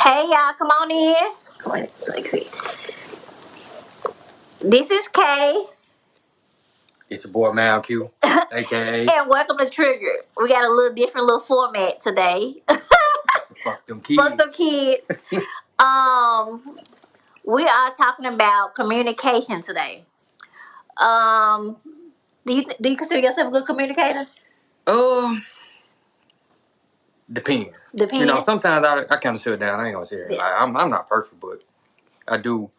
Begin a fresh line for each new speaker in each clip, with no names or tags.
Hey y'all, come on in. Come on, like see. This is Kay.
It's your boy Mal Q, aka
And welcome to Trigger. We got a little different little format today.
Fuck Them Kids.
Fuck them kids. um, we are talking about communication today. Um, do you consider yourself a good communicator?
Uh, Depends.
Depends.
Sometimes I kind of sit down. I ain't gonna say it.
Yeah.
Like, I'm not perfect, but I do.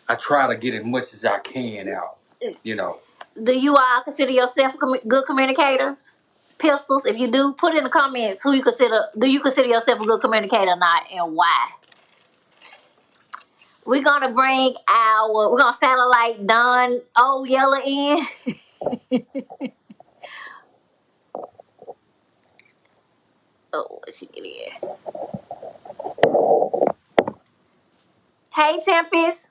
I try to get as much as I can out. You know.
Do you all consider yourself good communicators? Pistols, if you do, put in the comments who you consider. Do you consider yourself a good communicator or not, and why? We're gonna satellite Don Old Yeller in. Oh, she get in. Hey, Tempest.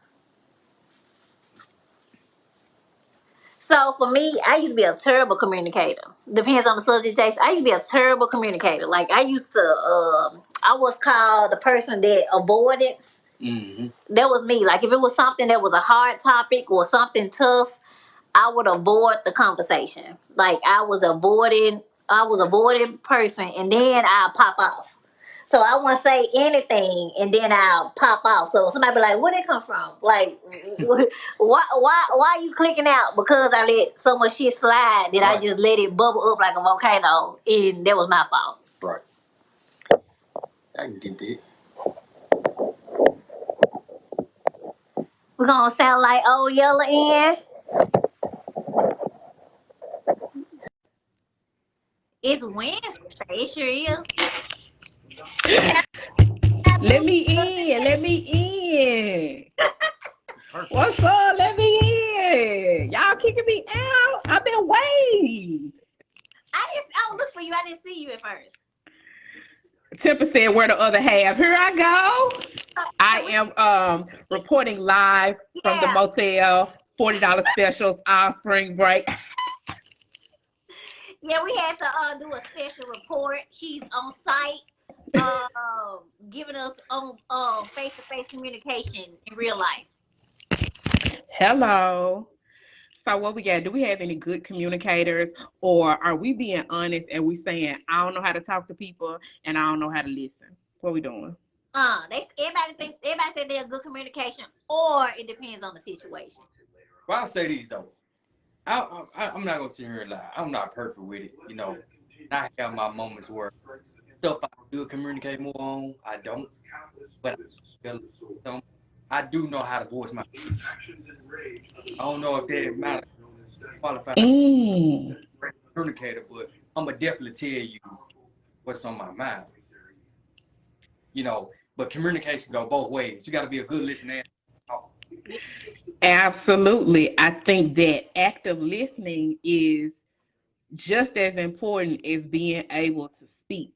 So for me, I used to be a terrible communicator. Depends on the subject, Jason. I used to be a terrible communicator. Like I used to, I was called the person that avoidance.
Mm-hmm.
That was me. Like if it was something that was a hard topic or something tough, I would avoid the conversation. Like I was avoiding person, and then I'll pop off. So I won't say anything, and then I'll pop off. So somebody be like, "Where did it come from? Like, why you clicking out? Because I let so much shit slide that I
Right.
just let it bubble up like a volcano, and that was my fault."
Right. I can get that.
We're gonna sound like old Yellow in. It's Wednesday. It sure is.
Let me in. Let me in. What's up? Let me in. Y'all kicking me out. I've been waiting.
I look for you. I didn't see you at first.
Tipper said, "Where the other half?" Here I go. I am reporting live from the
Yeah.
motel. $40 specials all spring break.
Yeah, we had to do a special report. She's on site, giving us on face to face communication in real life.
Hello. So what we got? Do we have any good communicators, or are we being honest and we saying I don't know how to talk to people and I don't know how to listen? What we doing?
Everybody said they're good communication, or it depends on the situation.
Well, I'll say these though. I'm not gonna sit here and lie. I'm not perfect with it. I have my moments where stuff I do communicate more on. I don't, but I do know how to voice my. I don't know if that matters qualified
Mm.
communicator, but I'm gonna definitely tell you what's on my mind. But communication go both ways. You got to be a good listener.
Absolutely. I think that active listening is just as important as being able to speak.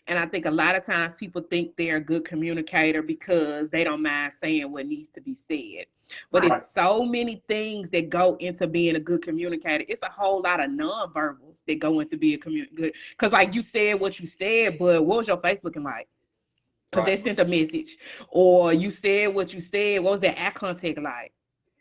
And I think a lot of times people think they're a good communicator because they don't mind saying what needs to be said. But
Right.
it's so many things that go into being a good communicator. It's a whole lot of nonverbals that go into being good. Because, like you said what you said, but what was your face looking like? Because
Right.
they sent a message. Or you said what you said. What was that eye contact like?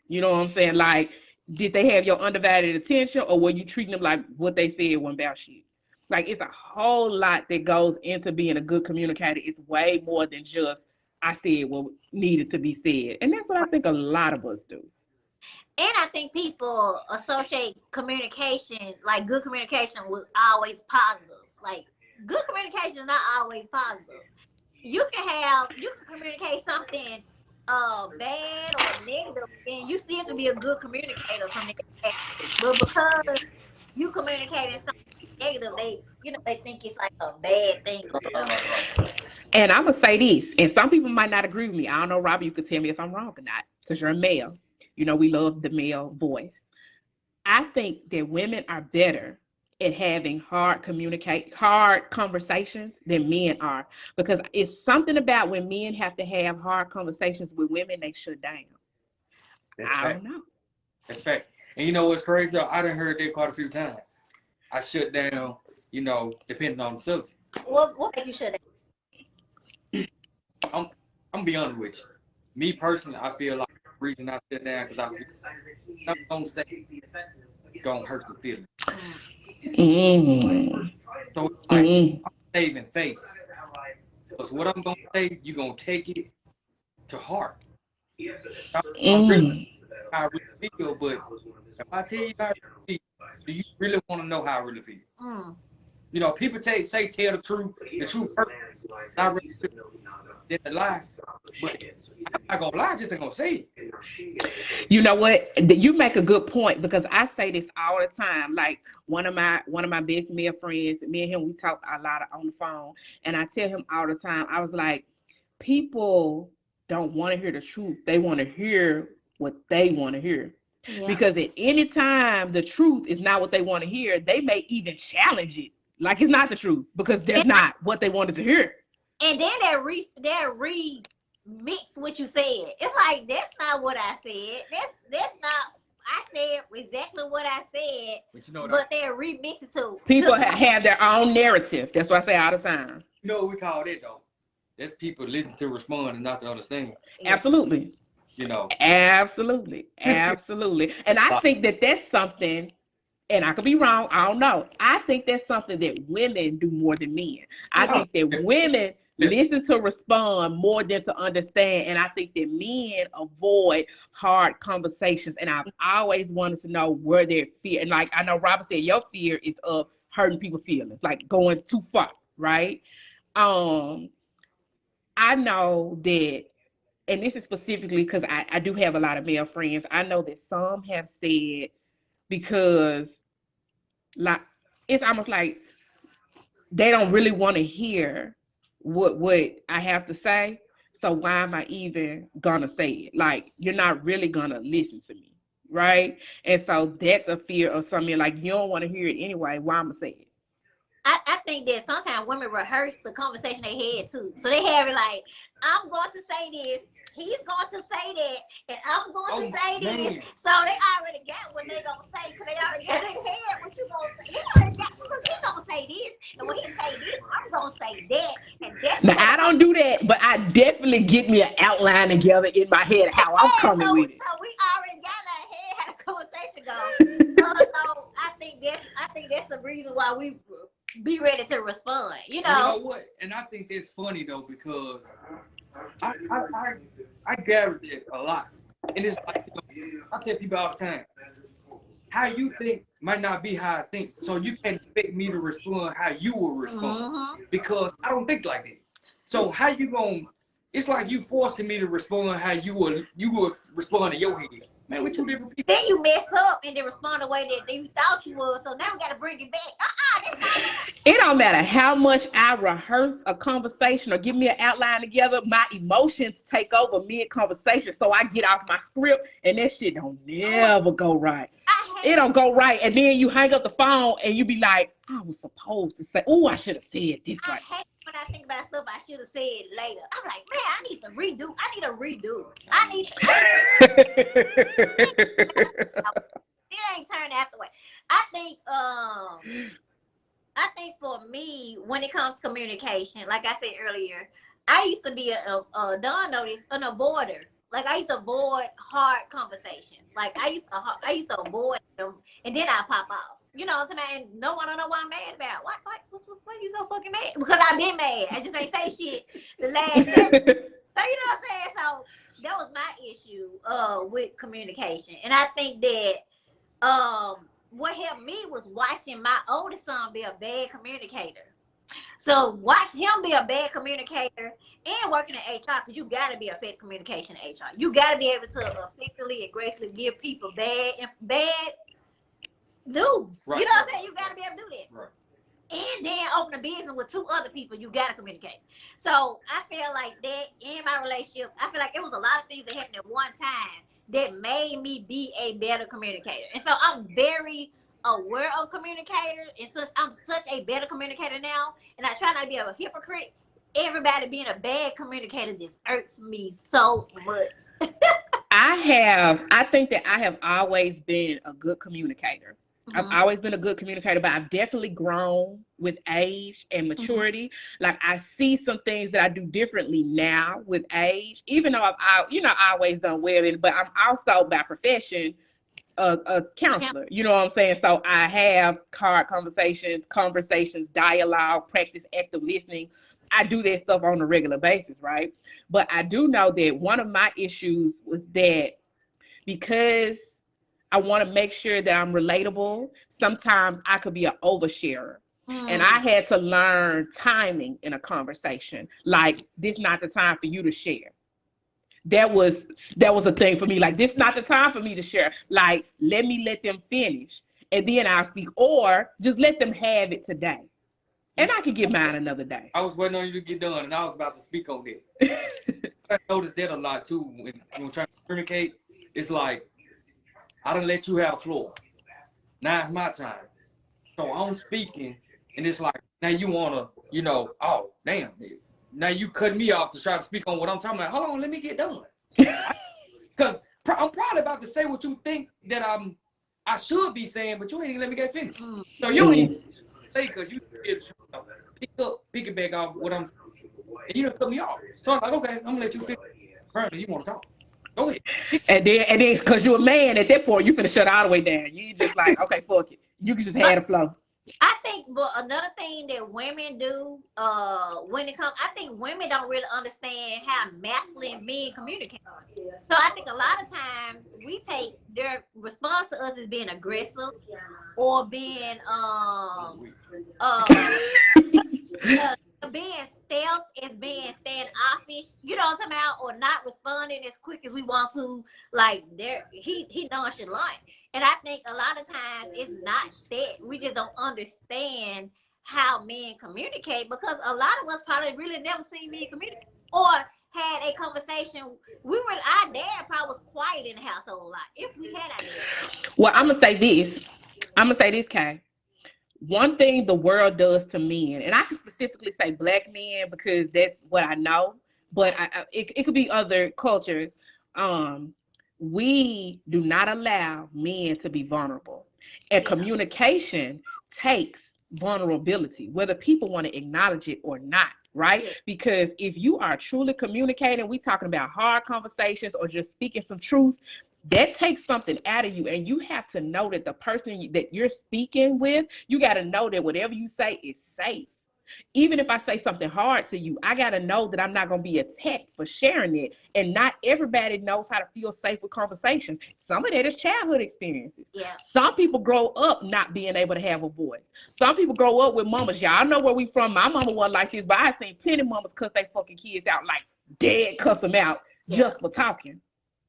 You know what I'm saying? Like, did they have your undivided attention, or were you treating them like what they said wasn't about shit? Like, it's a whole lot that goes into being a good communicator. It's way more than just I said what needed to be said, and that's what I think a lot of us do.
And I think people associate communication, like good communication, with always positive. Like good communication is not always positive. You can communicate something bad or negative, and you still can be a good communicator from that aspect. But because you communicating something negative, they think it's like a bad thing or whatever.
And I'm gonna say this, and some people might not agree with me. I don't know, Robbie. You could tell me if I'm wrong or not, because you're a male. We love the male voice. I think that women are better at having hard conversations than men are, because it's something about when men have to have hard conversations with women, they shut down.
That's
I
fact.
don't know.
That's fact. And you know what's crazy? I done heard that quite a few times. I shut down, depending on the subject.
What make you shut down?
I'm I'm gonna be honest with you. Me personally, I feel like the reason I sit down because I feel nothing gonna say gonna hurt the feeling.
Mm.
So it's like
Mm.
I'm saving face. Because what I'm gonna say, you gonna take it to heart. I'm really
Mm.
how I really feel, but if I tell you how I really feel, do you really want to know how I really feel?
Mm.
You know, people tell the truth hurts. Not really than the lie. But I'm not gonna lie, I just ain't gonna say it.
You know what? You make a good point because I say this all the time. Like one of my best male friends, me and him, we talk a lot on the phone, and I tell him all the time. I was like, people don't want to hear the truth. They want to hear what they want to hear.
Yeah.
Because at any time the truth is not what they want to hear, they may even challenge it. Like it's not the truth because that's not what they wanted to hear.
And then they remix what you said. It's like that's not what I said. That's not. I said exactly what I said,
But you know what
but they remix it to
People
to
have their own narrative. That's what I say all the time.
you know what we call that though? That's people listen to respond and not to understand.
Yeah.
Absolutely.
You know.
Absolutely. Absolutely. And I think that that's something, and I could be wrong, I don't know. I think that's something that women do more than men. I think that women listen to respond more than to understand. And I think that men avoid hard conversations. And I've always wanted to know where their fear, and like I know Robert said, your fear is of hurting people's feelings, like going too far, right? I know that, and this is specifically because I do have a lot of male friends. I know that some have said because like it's almost like they don't really want to hear what I have to say. So why am I even gonna say it? Like you're not really gonna listen to me, right? And so that's a fear of something like you don't want to hear it anyway. Why am I say it?
I think that sometimes women rehearse the conversation they had too. So they have it like, I'm going to say this, he's going to say that, and I'm going to say this. So they already got what they gonna say because they already got in their head what you gonna say. He already got because he's gonna say this, and when he say this, I'm gonna say that, and that's
now I don't do that, but I definitely get me an outline together in my head how I'm coming with it.
So we already got in our head how the conversation goes. So I think that's the reason why we be ready to respond. You know.
You know what? And I think that's funny though because I gathered it a lot, and it's like I tell people all the time, how you think might not be how I think, so you can't expect me to respond how you will respond because I don't think like that. So how you gonna? It's like you forcing me to respond how you would respond in your head. Man, we two different people.
Then you mess up and then respond the way that you thought you would. So now we got to bring it back. That's not
It don't matter how much I rehearse a conversation or give me an outline together, my emotions take over mid-conversation. So I get off my script and that shit don't never go right. It don't go right. And then you hang up the phone and you be like, I was supposed to say, oh, I should have said this right.
I hate when I think about stuff I should have said later. I'm like, man, I need a redo. It ain't turned out the way. I think for me, when it comes to communication, like I said earlier, I used to be Dawn noticed, an avoider. Like I used to avoid hard conversation. Like I used to avoid them, and then I pop off. You know what I'm saying? And no one don't know what I'm mad about. What you so fucking mad? Because I've been mad. I just ain't say shit the last 7 So you know what I'm saying? So that was my issue with communication. And I think that what helped me was watching my oldest son be a bad communicator. So watch him be a bad communicator and working in HR, because you got to be effective communication in HR. You got to be able to effectively and gracefully give people bad news.
Right.
You know what I'm saying? You got to be able to do that.
Right.
And then open a business with 2 other people, you got to communicate. So I feel like that in my relationship, I feel like it was a lot of things that happened at one time that made me be a better communicator. And so I'm very aware of communicators, and I'm such a better communicator now, and I try not to be a hypocrite. Everybody being a bad communicator just irks me so much.
I think that I have always been a good communicator. I've always been a good communicator, but I've definitely grown with age and maturity. Like I see some things that I do differently now with age, even though I've always done wedding, but I'm also by profession a counselor. You know what I'm saying? So I have hard conversations, dialogue, practice active listening. I do that stuff on a regular basis, right? But I do know that one of my issues was that because I want to make sure that I'm relatable, sometimes I could be an oversharer. And I had to learn timing in a conversation. Like, this not the time for you to share. That was a thing for me. Like, this not the time for me to share. Like, let them finish. And then I'll speak. Or just let them have it today. And I can get mine another day.
I was waiting on you to get done, and I was about to speak on that. I noticed that a lot, too, when trying to communicate. It's like, I done let you have the floor. Now it's my time. So I'm speaking, and it's like, now you want to, oh, damn. Now you cut me off to try to speak on what I'm talking about. Hold on, let me get done. Because I'm probably about to say what you think that I should be saying, but you ain't even let me get finished. So you ain't even say because you piggyback off what I'm saying. And you done cut me off. So I'm like, okay, I'm going to let you finish. Apparently, you want to talk. Go ahead. And then, because you're a man, at that point, you finna shut all the way down. You just like, okay, fuck it. You can just have the flow.
I think, but another thing that women do, when it comes, I think women don't really understand how masculine men communicate. So I think a lot of times we take their response to us as being aggressive or being being stealth as being standoffish, you know what I'm talking about, or not responding as quick as we want to. Like he nonchalant. And I think a lot of times it's not that we just don't understand how men communicate, because a lot of us probably really never seen men communicate or had a conversation. Our dad probably was quiet in the household a lot if we had our dad.
Well, I'm gonna say this, Kay. One thing the world does to men, and I can specifically say black men because that's what I know, but it could be other cultures. We do not allow men to be vulnerable. And communication takes vulnerability, whether people want to acknowledge it or not, right? Yeah. Because if you are truly communicating, we talking about hard conversations or just speaking some truth, that takes something out of you. And you have to know that the person that you're speaking with, you got to know that whatever you say is safe. Even if I say something hard to you, I got to know that I'm not going to be attacked for sharing it. And not everybody knows how to feel safe with conversations. Some of that is childhood experiences. Yeah. Some people grow up not being able to have a voice. Some people grow up with mamas. Y'all know where we from. My mama wasn't like this, but I've seen plenty of mamas cuss their fucking kids out, like dead cuss them out just for talking.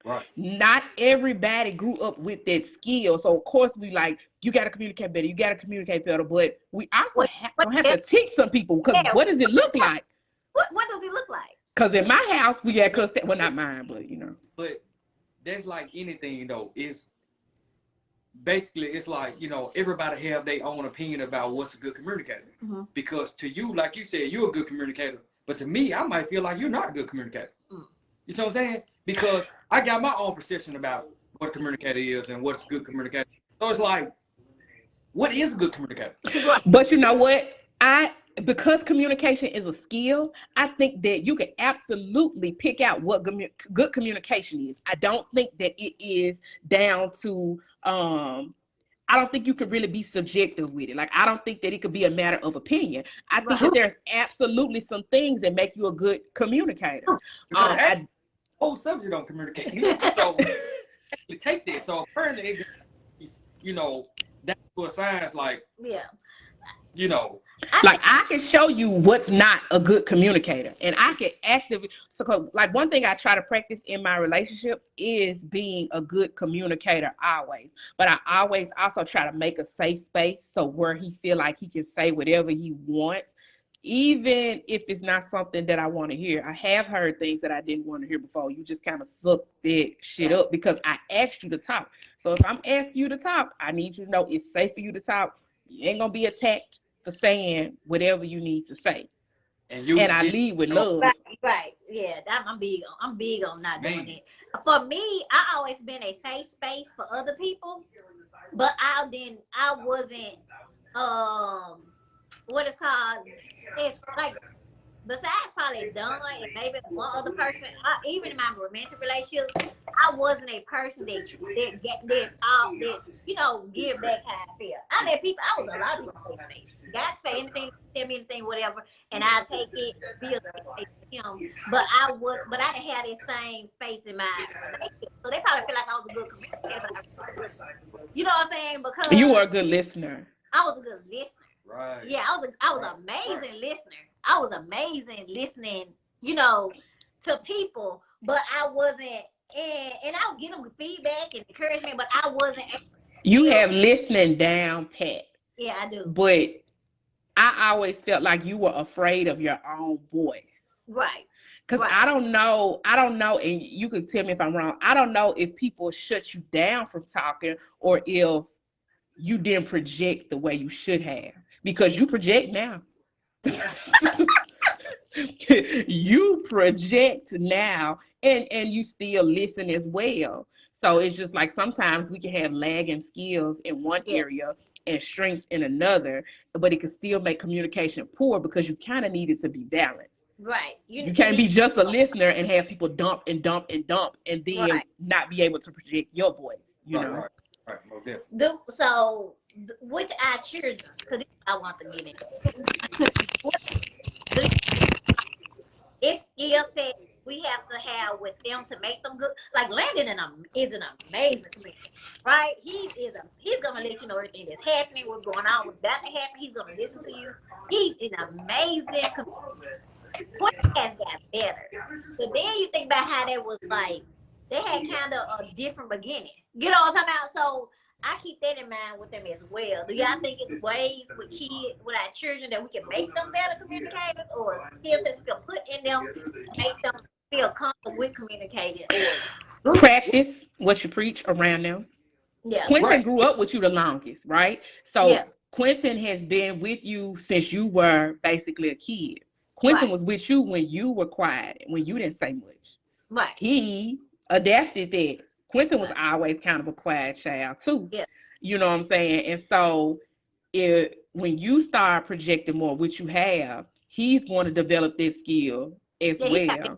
Right. Not everybody grew up with that skill. So, of course, we like, you got to communicate better. You got to communicate better. But we also don't have to teach some people, because what does it look like?
What does it look like?
Because in my house, we got cussed at. Well, not mine, but,
But that's like anything, it's basically, it's like, everybody have their own opinion about what's a good communicator. Mm-hmm. Because to you, like you said, you're a good communicator. But to me, I might feel like you're not a good communicator. Mm. You see what I'm saying? Because I got my own perception about what a communicator is and what's a good communicator. So it's like, what is a good communicator?
But you know what? Because communication is a skill, I think that you can absolutely pick out what good communication is. I don't think that it is down to, I don't think you could really be subjective with it. Like, I don't think that it could be a matter of opinion. I think that there's absolutely some things that make you a good communicator.
Whole subject on communication. So you take this. So apparently, that's what signs like. Yeah.
Like, I can show you what's not a good communicator, and I can actively. So, like, one thing I try to practice in my relationship is being a good communicator always. But I always also try to make a safe space so where he feel like he can say whatever he wants, even if it's not something that I want to hear. I have heard things that I didn't want to hear before. You just kind of suck that shit up because I asked you to talk. So if I'm asking you to talk, I need you to know it's safe for you to talk. You ain't gonna be attacked for saying whatever you need to say. And I lead with love.
Right. Yeah, I'm big on not doing it. For me, I always been a safe space for other people. but I wasn't what it's called. It's like besides probably Don and maybe one other person, even in my romantic relationships, I wasn't a person that give back how I feel. I let people. I was a lot of people say things. God say anything, tell me anything, whatever, and I take it, be a space to him. But I didn't have that same space in my relationship. So they probably feel like I was a good communicator, but you know what I'm saying? Because
You were a good listener.
I was a good listener.
Right.
Yeah, I was an amazing listener. I was amazing listening, to people, but I wasn't, and I would give them feedback and encouragement, but I wasn't.
You have listening down pat.
Yeah, I do.
But I always felt like you were afraid of your own voice.
Right.
Because
right.
I don't know, and you could tell me if I'm wrong. I don't know if people shut you down from talking or if you didn't project the way you should have. Because you project now. You project now and you still listen as well. So it's just like sometimes we can have lagging skills in one area and strengths in another, but it can still make communication poor because you kind of need it to be balanced.
Right.
You can't be just a listener and have people dump and dump and dump and then not be able to project your voice, you know?
Right. Okay.
So, which our children, because I want to get in. It's skill set we have to have with them to make them good. Like Landon is an amazing comedian, right? He's gonna let you know everything that's happening, what's going on, what's about to happen. He's gonna listen to you. He's an amazing comedian. Point has got better, but then you think about how that was like. They had kind of a different beginning. You know what I'm talking about? So I keep that in mind with them as well. Do y'all think it's ways with kids, with our children, that we can make them better communicators, or skill sets we can put in them to make them feel comfortable with communicating? Or
practice what you preach around them.
Yeah.
Quentin grew up with you the longest, right? So Quentin has been with you since you were basically a kid. Quentin was with you when you were quiet, when you didn't say much.
Right.
He adapted that. Quentin was always kind of a quiet child too.
Yeah.
You know what I'm saying? And so when you start projecting more, which you have, he's going to develop this skill as well.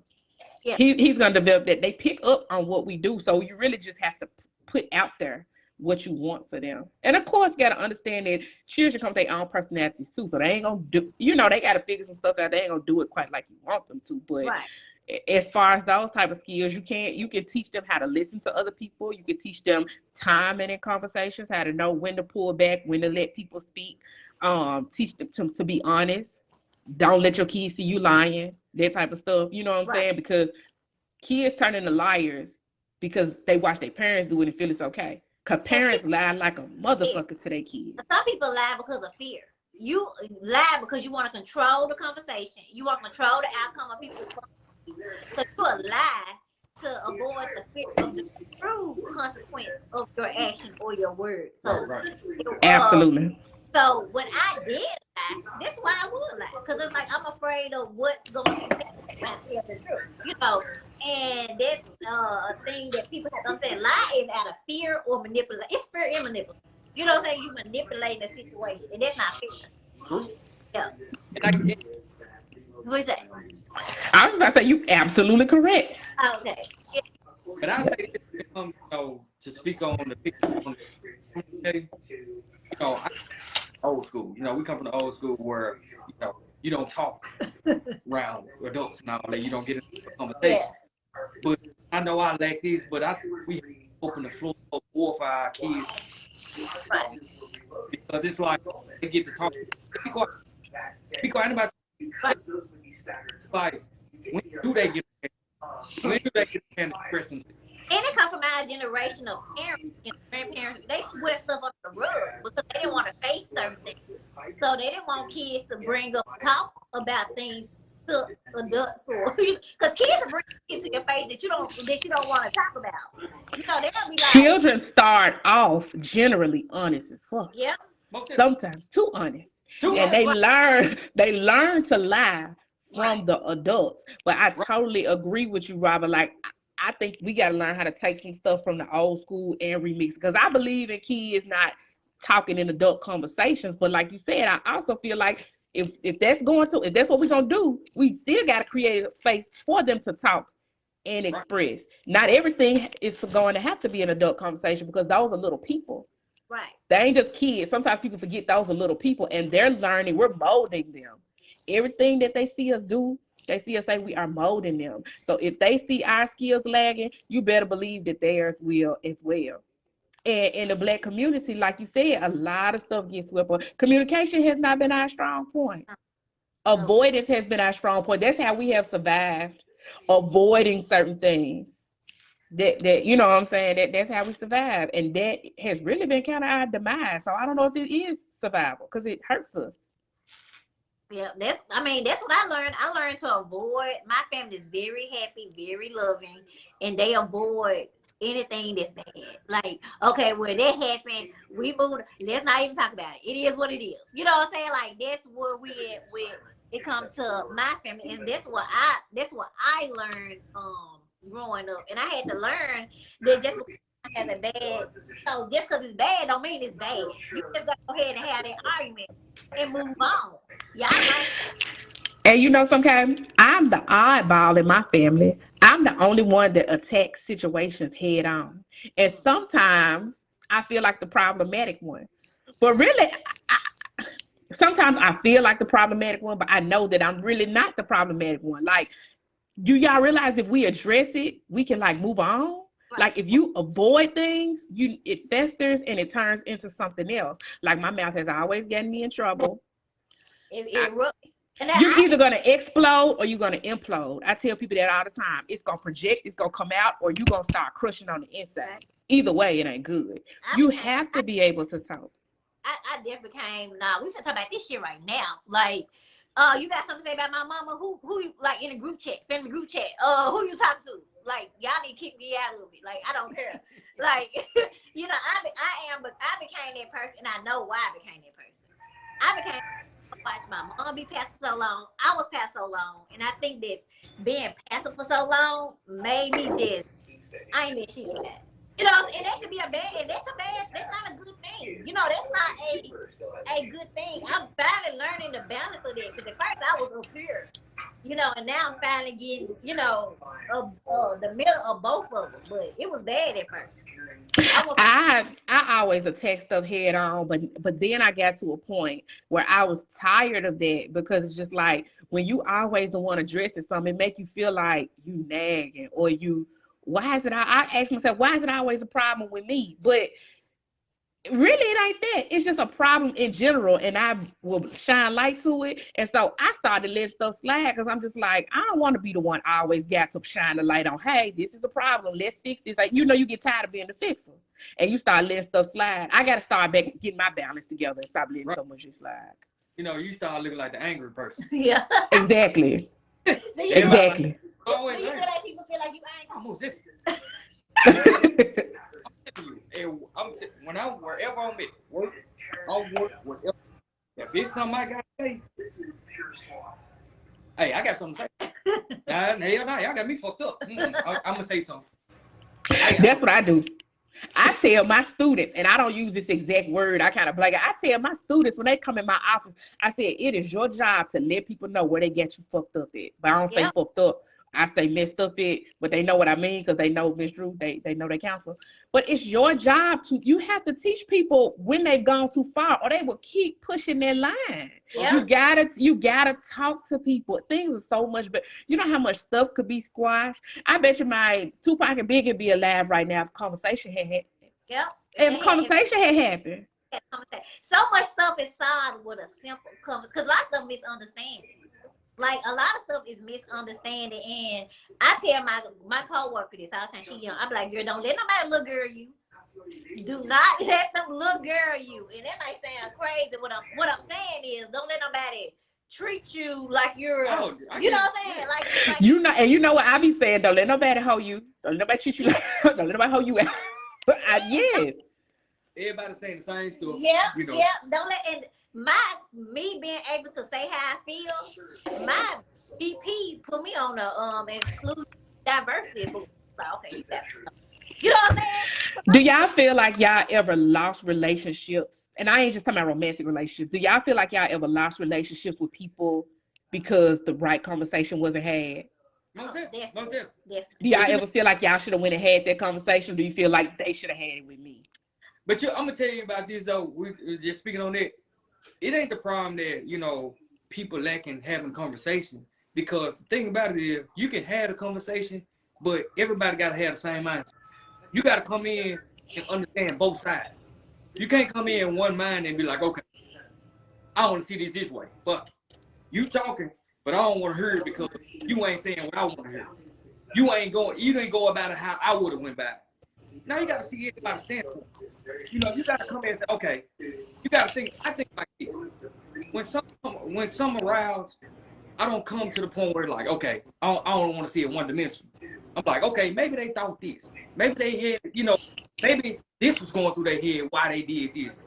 He's going to develop that. They pick up on what we do. So you really just have to put out there what you want for them. And of course, you got to understand that children come with their own personalities too. So they ain't going to do, they got to figure some stuff out. They ain't going to do it quite like you want them to. But as far as those type of skills, you can teach them how to listen to other people. You can teach them timing in conversations, how to know when to pull back, when to let people speak. Teach them to be honest. Don't let your kids see you lying, that type of stuff. You know what I'm saying? Because kids turn into liars because they watch their parents do it and feel it's okay. Because parents lie like a motherfucker to their kids.
Some people lie because of fear. You lie because you want to control the conversation. You want to control the outcome of people's. So you a lie to avoid the fear of the true consequence of your action or your word. So
absolutely.
So when I did lie, that's why I would lie, because it's like I'm afraid of what's going to happen when I tell the truth, And that's a thing that people have to understand. Lie is out of fear or manipulation. It's fear and manipulation. You know what I'm saying? You manipulating the situation, and that's not fair. Yeah. What is that?
I was about to say you absolutely correct.
Okay.
But I say this, to speak on the picture. Old school. We come from the old school where you don't talk around adults and all that. You don't get into a conversation. But I know I like this, but I think we open the floor more for our kids. Because it's like they get to talk. Be quiet about like when do they get to express themselves?
And it comes from our generation of parents and grandparents. They swear stuff up the rug because they didn't want to face certain things. So they didn't want kids to talk about things to adults, or because kids will bring it to your face that you don't want to talk about. They'll be like,
children start off generally honest as fuck.
Yeah.
Sometimes too honest. And they learn to lie from the adults. But I totally agree with you, Robert. Like I think we got to learn how to take some stuff from the old school and remix, because I believe in kids not talking in adult conversations. But like you said, I also feel like if that's what we're gonna do, we still got to create a space for them to talk and express. Not everything is going to have to be an adult conversation, because those are little people.
Right.
They ain't just kids. Sometimes people forget those are little people, and they're learning. We're molding them. Everything that they see us do, they see us say, we are molding them. So if they see our skills lagging, you better believe that theirs will as well. And in the Black community, like you said, a lot of stuff gets swept up. Communication has not been our strong point. Avoidance has been our strong point. That's how we have survived, avoiding certain things. That you know what I'm saying? That's how we survive. And that has really been kind of our demise. So I don't know if it is survival, because it hurts us.
Yeah, that's what I learned. I learned to avoid. My family is very happy, very loving, and they avoid anything that's bad. Like, okay, well, that happened, we moved. Let's not even talk about it. It is what it is. You know what I'm saying? Like, that's where we at with it comes to my family, and that's what I learned growing up. And I had to learn that just because has a bad, so just because it's bad don't mean it's bad. You just gotta go ahead and have that argument and move on. Yeah, right.
And you know, sometimes I'm the oddball in my family. I'm the only one that attacks situations head on. And sometimes I feel like the problematic one. But really, sometimes I feel like the problematic one, but I know that I'm really not the problematic one. Like, do y'all realize if we address it, we can like move on? Right. Like, if you avoid things, it festers and it turns into something else. Like, my mouth has always gotten me in trouble. You're either going to explode or you're going to implode. I tell people that all the time. It's going to project, it's going to come out, or you're going to start crushing on the inside. Either way, it ain't good. You have to be able to talk.
I definitely became, we should talk about this shit right now. Like, you got something to say about my mama? Who you, like, in a group chat, family group chat, who you talk to? Like, y'all need to keep me out of it. Like, I don't care. Like, you know, I became that person, and I know why I became that person. I became, watched my mom be passive for so long. I was passive so long, and I think that being passive for so long made me just, I ain't that shit slide. You know, and that could be that's not a good thing. You know, that's not a good thing. I'm finally learning the balance of that, because at first I was up here, you know, and now I'm finally getting, you know, the middle of both of them. But it was bad at first.
I always attack stuff head on, but then I got to a point where I was tired of that, because it's just like, when you always the one addressing something, it make you feel like you nagging, or I ask myself, why is it always a problem with me? But really, it ain't that. It's just a problem in general, and I will shine light to it. And so I started letting stuff slide, because I'm just like, I don't want to be the one always got to shine the light on, hey, this is a problem, let's fix this. Like, you know, you get tired of being the fixer, and you start letting stuff slide. I got to start back getting my balance together and stop letting so much slide.
You know, you start looking like the angry person.
Yeah.
Exactly. Exactly.
You feel like people feel like you angry?
Almost different. Wherever I'm at work, on work, whatever. If it's something I gotta say, hey, I got something to say. Hell no, y'all got me fucked up. I'm gonna say something.
That's what I do. I tell my students, and I don't use this exact word, I kind of blank it. I tell my students when they come in my office, I say, it is your job to let people know where they get you fucked up at. But I don't say fucked up. I say messed up it, but they know what I mean, because they know Miss Drew, they know their counselor. But it's your job you have to teach people when they've gone too far, or they will keep pushing their line. Yeah. You gotta talk to people. Things are so much, but you know how much stuff could be squashed. I bet you my Tupac and Biggie be alive right now if conversation had happened.
Yeah.
If conversation had happened.
So much stuff is solved with a simple conversation, because lots of misunderstanding. Like, a lot of stuff is misunderstanding, and I tell my coworker this all the time. She young. I be like, girl, don't let nobody little girl you. Do not let them little girl you. And that might sound crazy. What I'm saying is, don't let nobody treat you like you're. You know what I'm saying? Like
you know, and you know what I be saying? Don't let nobody hold you. Don't let nobody treat you like. Don't let nobody hold you out. Yes.
Everybody saying the same stuff.
Yeah.
You know.
Yeah. Don't let me being able to say how I feel, my VP put me on a inclusion diversity board. So okay, you know what I'm saying?
Do y'all feel like y'all ever lost relationships? And I ain't just talking about romantic relationships. Do y'all feel like y'all ever lost relationships with people because the right conversation wasn't had?
Most definitely. Most
Definitely.
definitely.
Do y'all ever feel like y'all should have went and had that conversation? Or do you feel like they should have had it with me?
But I'm gonna tell you about this though. We just speaking on that. It ain't the problem that people lacking having conversation. Because the thing about it is, you can have a conversation, but everybody gotta have the same mindset. You gotta come in and understand both sides. You can't come in one mind and be like, okay, I want to see this way. But you talking, but I don't want to hear it because you ain't saying what I want to hear. You ain't go about it how I would have went about it. Now you got to see everybody's standpoint. You got to come in and say, okay, you got to think. I think like this. When some arouse, I don't come to the point where like, okay, I don't want to see it one dimensional. I'm like, okay, maybe they thought this. Maybe they had, maybe this was going through their head why they did this.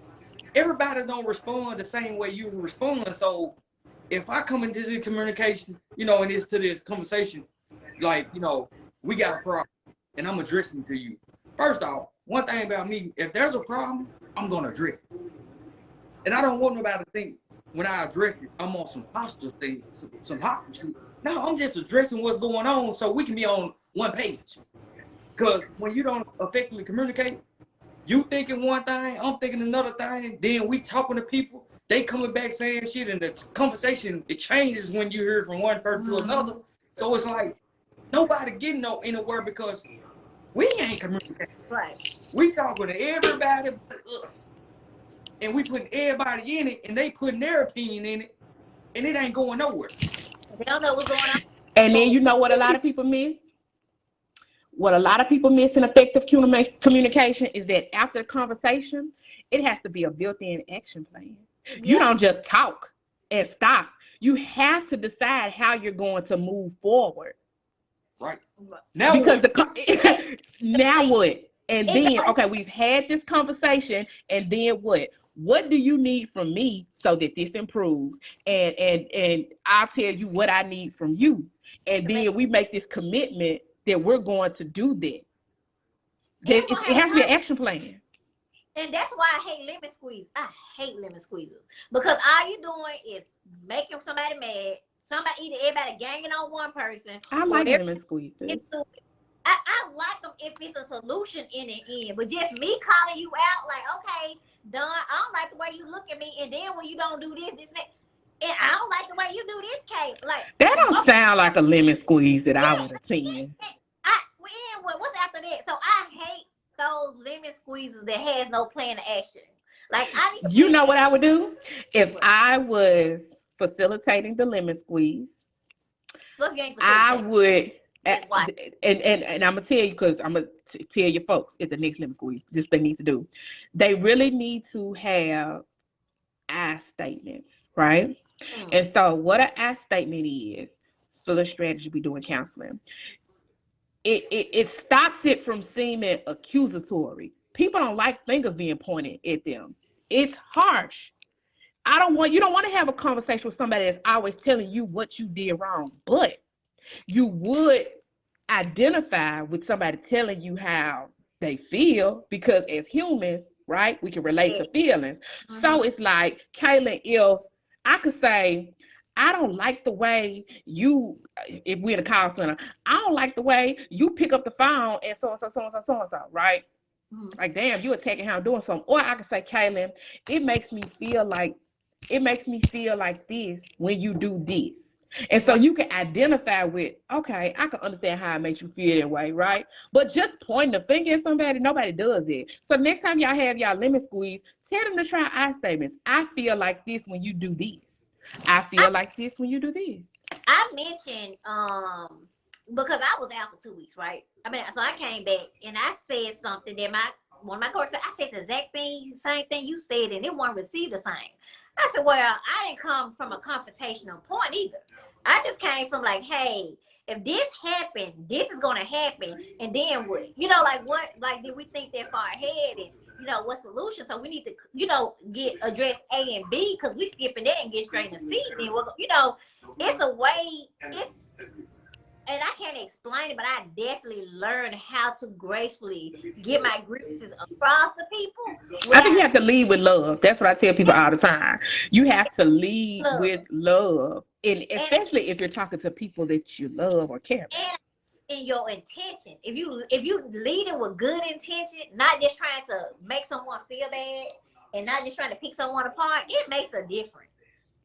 Everybody don't respond the same way you respond. So if I come into this communication, and it's to this conversation, like, we got a problem and I'm addressing to you. First off, one thing about me, if there's a problem, I'm going to address it. And I don't want nobody to think when I address it, I'm on some hostile thing, some hostile shit. No, I'm just addressing what's going on so we can be on one page. Because when you don't effectively communicate, you thinking one thing, I'm thinking another thing, then we talking to people, they coming back saying shit, and the conversation, it changes when you hear from one person to another. So it's like, nobody getting anywhere because we ain't communicating.
Right.
We talking to everybody but us. And we putting everybody in it, and they putting their opinion in it, and it ain't going nowhere.
They don't know what's going on.
And then you know what a lot of people miss? What a lot of people miss in effective communication is that after the conversation, it has to be a built-in action plan. Yeah. You don't just talk and stop. You have to decide how you're going to move forward.
Right. Now
because
what?
Now what? And then, okay, we've had this conversation, and then what? What do you need from me so that this improves? And I'll tell you what I need from you. And then we make this commitment that we're going to do that. It has to be an action plan.
And that's why I hate lemon squeeze. I hate lemon squeezers. Because all you're doing is making somebody mad. Either everybody ganging on one person.
I like lemon squeezes.
I like them if it's a solution in the end. But just me calling you out like, okay, Don, I don't like the way you look at me. And then when you don't do this, and I don't like the way you do this, Kate. Like,
that don't sound like a lemon squeeze that I would attend.
What's after that? So I hate those lemon squeezes that has no plan of action. Like,
you know what I would do if I was facilitating the lemon squeeze? I would. And I'm gonna tell you, because I'm gonna tell your folks at the next lemon squeeze, this they need to do. They really need to have I statements, right? And so what an I statement is, so the strategy we do in counseling, it stops it from seeming accusatory. People don't like fingers being pointed at them. It's harsh. You don't want to have a conversation with somebody that's always telling you what you did wrong, but you would identify with somebody telling you how they feel, because as humans, right, we can relate to feelings. So it's like, Kaylin, if I could say, I don't like the way you, if we're in a call center, I don't like the way you pick up the phone and so-and-so, right? Like, damn, you attacking how I'm doing something. Or I could say, Kaylin, it makes me feel like this when you do this. And so you can identify with, okay, I can understand how it makes you feel that way, right? But just pointing the finger at somebody, nobody does it. So next time y'all have y'all lemon squeeze, tell them to try I statements. I feel like this when you do this. I feel like this when you do this.
I mentioned, because I was out for 2 weeks, right? So I came back and I said something that one of my coworkers said. I said the exact same thing you said, and it wasn't received the same. I said, well, I didn't come from a confrontational point either. I just came from like, hey, if this happened, this is going to happen. And then what? Like, did we think that far ahead? And, what solution? So we need to, address A and B, because we skipping that and get straight to C. Then, it's a way, and I can't explain it, but I definitely learned how to gracefully get my grievances across to people.
I think you have to lead with love. That's what I tell people all the time. You have to lead
Love.
with love, and
And,
especially if you're talking to people that you love or care about.
and in your intention. If you leading with good intention, not just trying to make someone feel bad and not just trying to pick someone apart, it makes a difference.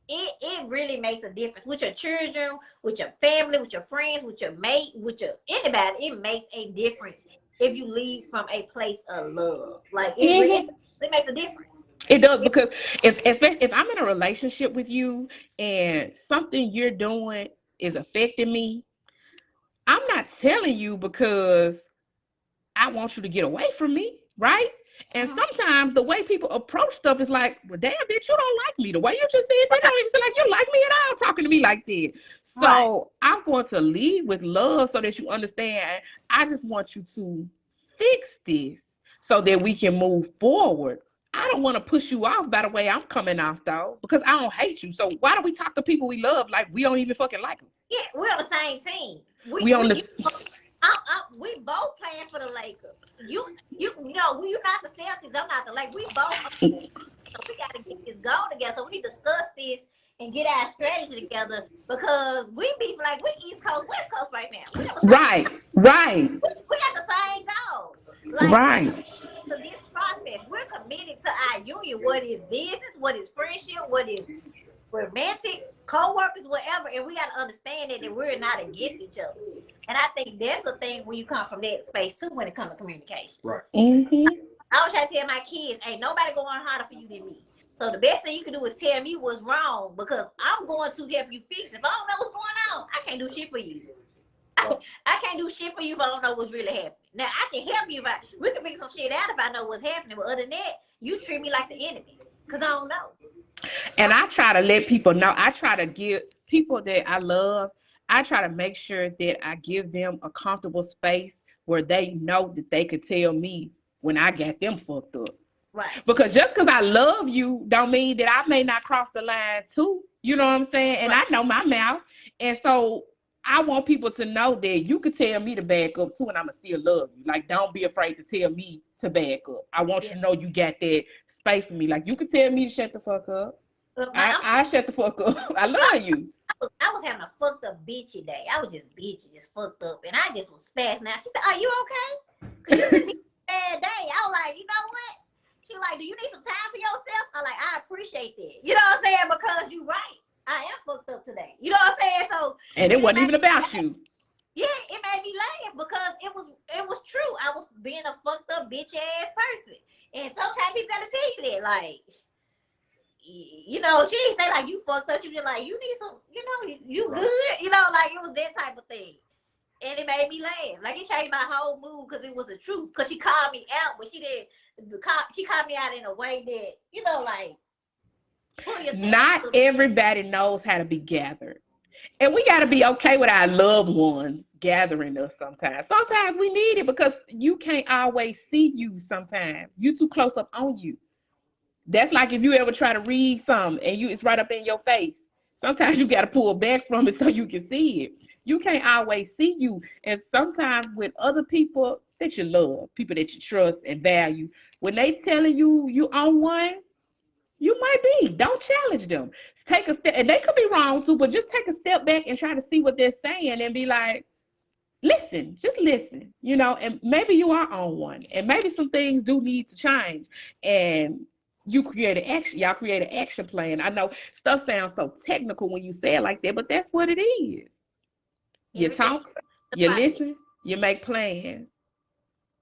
It really makes a difference with your children, with your family, with your friends, with your mate, with your anybody. It makes a difference if you lead from a place of love. Like it makes a difference.
It does, because if I'm in a relationship with you and something you're doing is affecting me, I'm not telling you because I want you to get away from me, right? And sometimes the way people approach stuff is like, well, damn, bitch, you don't like me. The way you just said that, don't even seem like you like me at all talking to me like that. So I'm going to lead with love so that you understand. I just want you to fix this so that we can move forward. I don't want to push you off by the way I'm coming off, though, because I don't hate you. So why do we talk to people we love like we don't even fucking like them?
Yeah, we're on the same team.
We on the
we both playing for the Lakers. You know, you're not the Celtics. I'm not the Lakers. We both. So we got to get this going together. So we need to discuss this and get our strategy together because we beef like we East Coast, West Coast right now.
Right.
We got the same goal. Like,
Right.
to this process, we're committed to our union. What is business? What is friendship? What is romantic, co-workers, whatever, and we got to understand that we're not against each other. And I think that's the thing when you come from that space too when it comes to communication.
Right.
I always try to tell my kids, ain't nobody going harder for you than me. So the best thing you can do is tell me what's wrong because I'm going to help you fix it. If I don't know what's going on, I can't do shit for you. I can't do shit for you if I don't know what's really happening. Now, I can help you we can figure some shit out if I know what's happening. But other than that, you treat me like the enemy because I don't know.
And I try to let people know, I try to give people that I love, I try to make sure that I give them a comfortable space where they know that they could tell me when I got them fucked up.
Right.
Because just because I love you don't mean that I may not cross the line too. You know what I'm saying? And I know my mouth. And so I want people to know that you could tell me to back up too and I'ma still love you. Like, don't be afraid to tell me to back up. I want you to know you got that space for me. Like, you could tell me to shut the fuck up. I shut the fuck up. I love you.
I was having a fucked up bitchy day. I was just bitchy, just fucked up. And I just was spazzing out. She said, are you okay? Because it was a bad day. I was like, you know what? She was like, do you need some time to yourself? I'm like, I appreciate that. You know what I'm saying? Because you're right. I am fucked up today. You know what I'm saying? So,
and it wasn't even about you.
Yeah, it made me laugh because it was true. I was being a fucked up bitch ass person. And sometimes people gotta tell you that, like, you know, she didn't say like you fucked up. She was like, you need some, you know, you good, you know, like it was that type of thing. And it made me laugh. Like it changed my whole mood because it was the truth. Because she called me out, but she called me out in a way that, you know, like.
Not everybody knows how to be gathered. And we got to be okay with our loved ones gathering us sometimes. Sometimes we need it because you can't always see you sometimes. You too close up on you. That's like if you ever try to read something and it's right up in your face. Sometimes you got to pull back from it so you can see it. You can't always see you. And sometimes with other people that you love, people that you trust and value, when they telling you you on one, you might be. Don't challenge them. Take a step, and they could be wrong too, but just take a step back and try to see what they're saying and be like, listen, just listen, you know, and maybe you are on one, and maybe some things do need to change. And y'all create an action plan. I know stuff sounds so technical when you say it like that, but that's what it is. You talk, you listen, you make plans.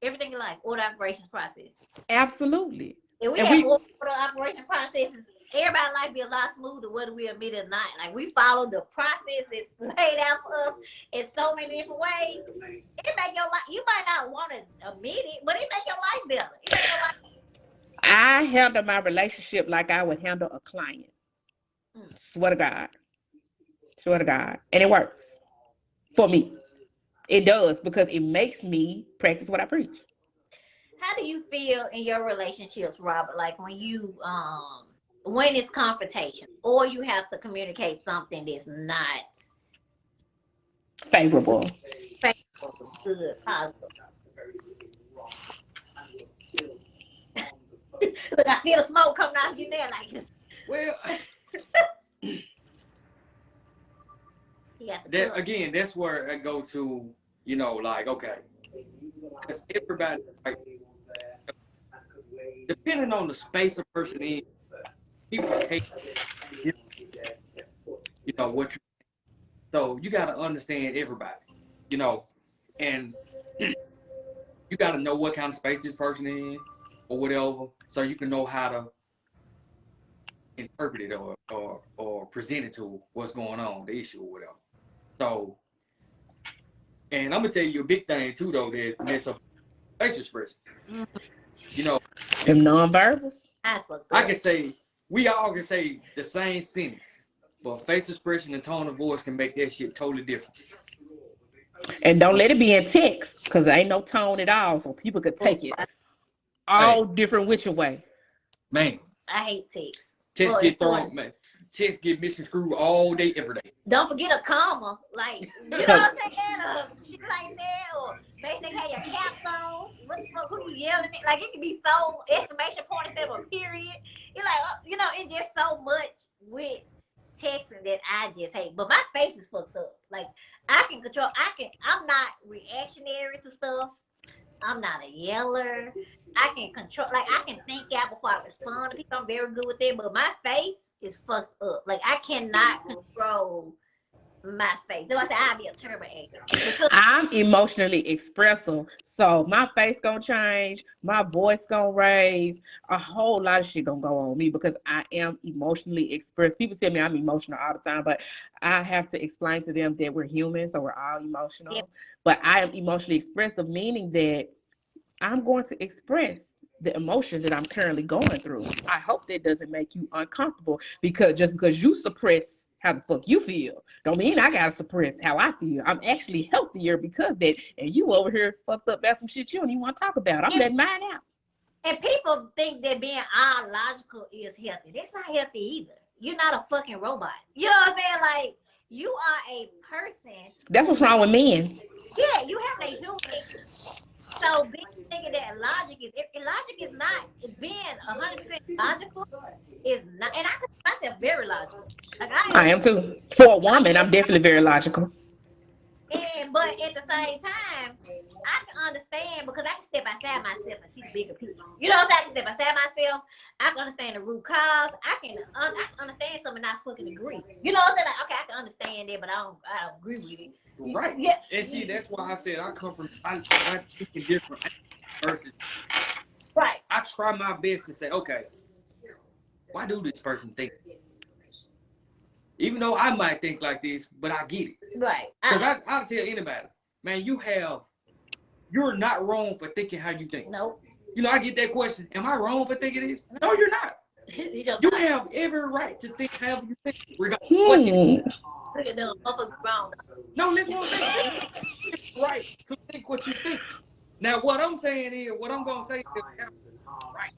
Everything in life, order operations process.
Absolutely.
If we have order operation processes, everybody's life be a lot smoother whether we admit it or not. Like we follow the process that's laid out for us in so many different ways. It make your life, you might not want to admit it, but it make your life better. It make your life
I handle my relationship like I would handle a client. Swear to God. Swear to God. And it works. For me. It does because it makes me practice what I preach.
How do you feel in your relationships, Robert? Like when you when it's confrontation or you have to communicate something that's not
favorable.
good, positive. Look, I feel the smoke coming out of you there, like.
Well, again, that's where I go to, like, okay, because everybody, like, depending on the space a person in, people take, what you. So you got to understand everybody, and you got to know what kind of space this person in or whatever, so you can know how to interpret it or present it to what's going on, the issue or whatever. So, and I'm gonna tell you a big thing too, though, that mess up facial expressions.
Them nonverbals.
I can say we all can say the same sentence, but face expression and tone of voice can make that shit totally different.
And don't let it be in text, because there ain't no tone at all, so people could take it all different which way.
Man,
I hate text.
Text get thrown, man. Text get misconstrued all day, every day.
Don't forget a comma, like, you know what I'm saying? Shit like that, or basically have your caps on. What the fuck, who you yelling at? Like, it can be so exclamation point instead of a period. You're like, it's just so much with texting that I just hate. But my face is fucked up. Like, I can control, I'm not reactionary to stuff. I'm not a yeller. I can control, like, I can think out before I respond to people. I'm very good with it, but my face is fucked up. Like, I cannot control my face. So I say I'll be a turbo actor.
I'm emotionally expressive, so my face gonna change, my voice gonna raise, a whole lot of shit gonna go on me because I am emotionally expressive. People tell me I'm emotional all the time, but I have to explain to them that we're human, so we're all emotional. Yep. But I am emotionally expressive, meaning that I'm going to express the emotion that I'm currently going through. I hope that doesn't make you uncomfortable, because just because you suppress how the fuck you feel don't mean I gotta suppress how I feel. I'm actually healthier because that, and you over here fucked up about some shit you don't even want to talk about. I'm letting mine out.
And people think that being all logical is healthy. That's not healthy either. You're not a fucking robot. You know what I'm saying? Like, you are a person.
That's what's wrong with men.
Yeah, you have a human issue. So thinking that logic is not being 100% logical is not, and I consider myself very logical. Like
I am too. For a woman, I'm definitely very logical.
But at the same time, I can understand, because I can step outside myself and see the bigger picture. You know what I'm saying? I can step outside myself. I can understand the root cause. I can understand something and not fucking agree. You know what I'm saying? Like, okay, I can understand it, but I don't agree with it.
Right.
Yeah.
And see, that's why I said I come from I think different versus.
Right.
I try my best to say, okay, why do this person think? Even though I might think like this, but I get it.
Right.
Because I'll tell anybody, man, you're not wrong for thinking how you think.
Nope.
I get that question. Am I wrong for thinking this? No, you're not. You have every right to think however you think. Regardless No, listen what I'm saying. Right to think what you think. Now, what I'm saying is, what I'm going to say is, right.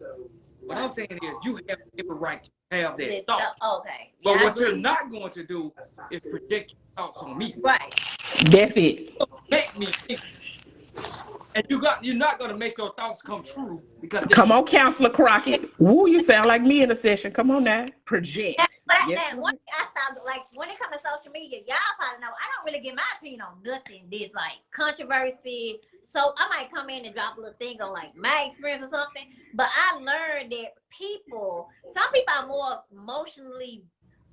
What I'm saying is, you have every right to have that thought.
Okay.
But what you're not going to do is project your thoughts on me.
Right.
That's it.
Make me think. And you're not going to make your thoughts come true because.
Come on, Counselor Crockett. Woo, you sound like me in a session. Come on now. Project.
But one thing I stopped, like, when it comes to social media, y'all probably know, I don't really get my opinion on nothing. This, like, controversy. So I might come in and drop a little thing on, like, my experience or something. But I learned that some people are more emotionally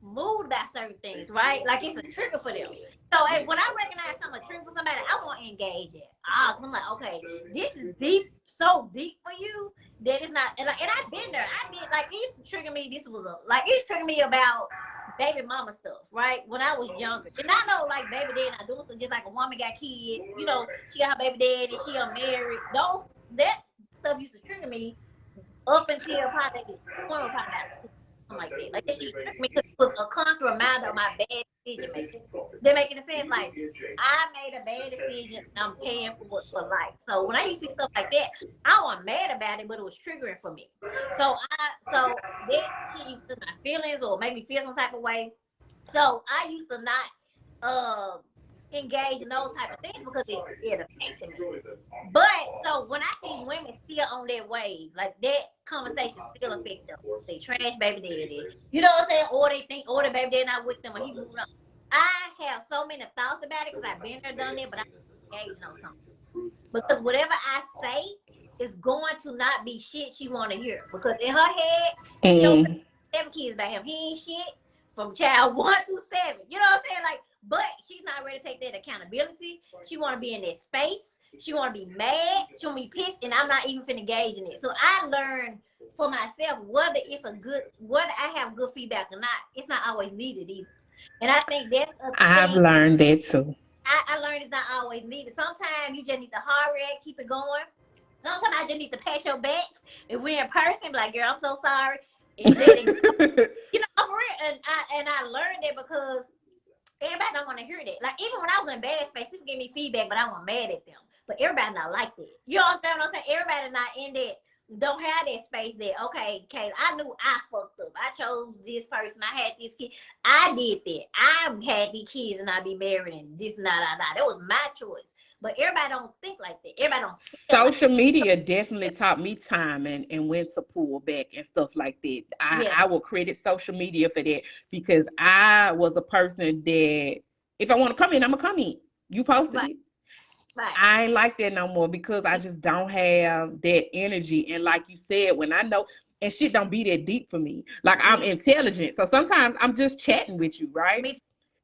moved by certain things, right? Like, it's a trigger for them. So when I recognize something a trigger for somebody, I want to engage it. Cause I'm like, okay, this is deep, so deep for you that it's not. And I've been there. Like, it used to trigger me. It used to trigger me about baby mama stuff, right? When I was younger, and I know, like, baby dad not doing stuff, just like a woman got kids. She got her baby dad and she unmarried. That stuff used to trigger me up until probably got like that. Like, that shit tricked me because it was a constant reminder of my bad decision making. They're making sense. Like, I made a bad decision and I'm paying for it for life. So when I used to see stuff like that, I wasn't mad about it, but it was triggering for me. So that shit used to hurt my feelings or make me feel some type of way. So I used to not engage in those type of things because it affected me. But so when I see women still on their wave, like that conversation still affect them. They trash baby daddy. You know what I'm saying? Or they think, or the baby daddy not with them or he moved on. I have so many thoughts about it because I've been there, done it, but I'm engaged on something. Because whatever I say is going to not be shit she want to hear. Because in her head, she'll 7 kids by him. He ain't shit from child 1 through 7. You know what I'm saying? Like, but she's not ready to take that accountability. She want to be in that space. She want to be mad. She want to be pissed, and I'm not even finna engage in it. So I learned for myself whether I have good feedback or not. It's not always needed either. And I think that's
I've learned that too.
I learned it's not always needed. Sometimes you just need to hurry and keep it going. Sometimes I just need to pat your back and we're in person, be like, girl, I'm so sorry. And then, you know, for real. And I learned that because everybody don't want to hear that. Like, even when I was in bad space, people give me feedback, but I wasn't mad at them. But everybody not like that. You understand what I'm saying? Everybody not in that, don't have that space that, okay, Kayla, I knew I fucked up. I chose this person. I had this kid. I did that. I had these kids and I be married and this and that. That was my choice. But everybody don't think like that. Everybody don't.
Social media definitely taught me time and when to pull back and stuff like that. I will credit social media for that because I was a person that if I want to come in, I'm going to come in. You posted it.
Right.
I ain't like that no more because I just don't have that energy. And like you said, when I know, and shit don't be that deep for me. Like I'm intelligent. So sometimes I'm just chatting with you, right?
Me too.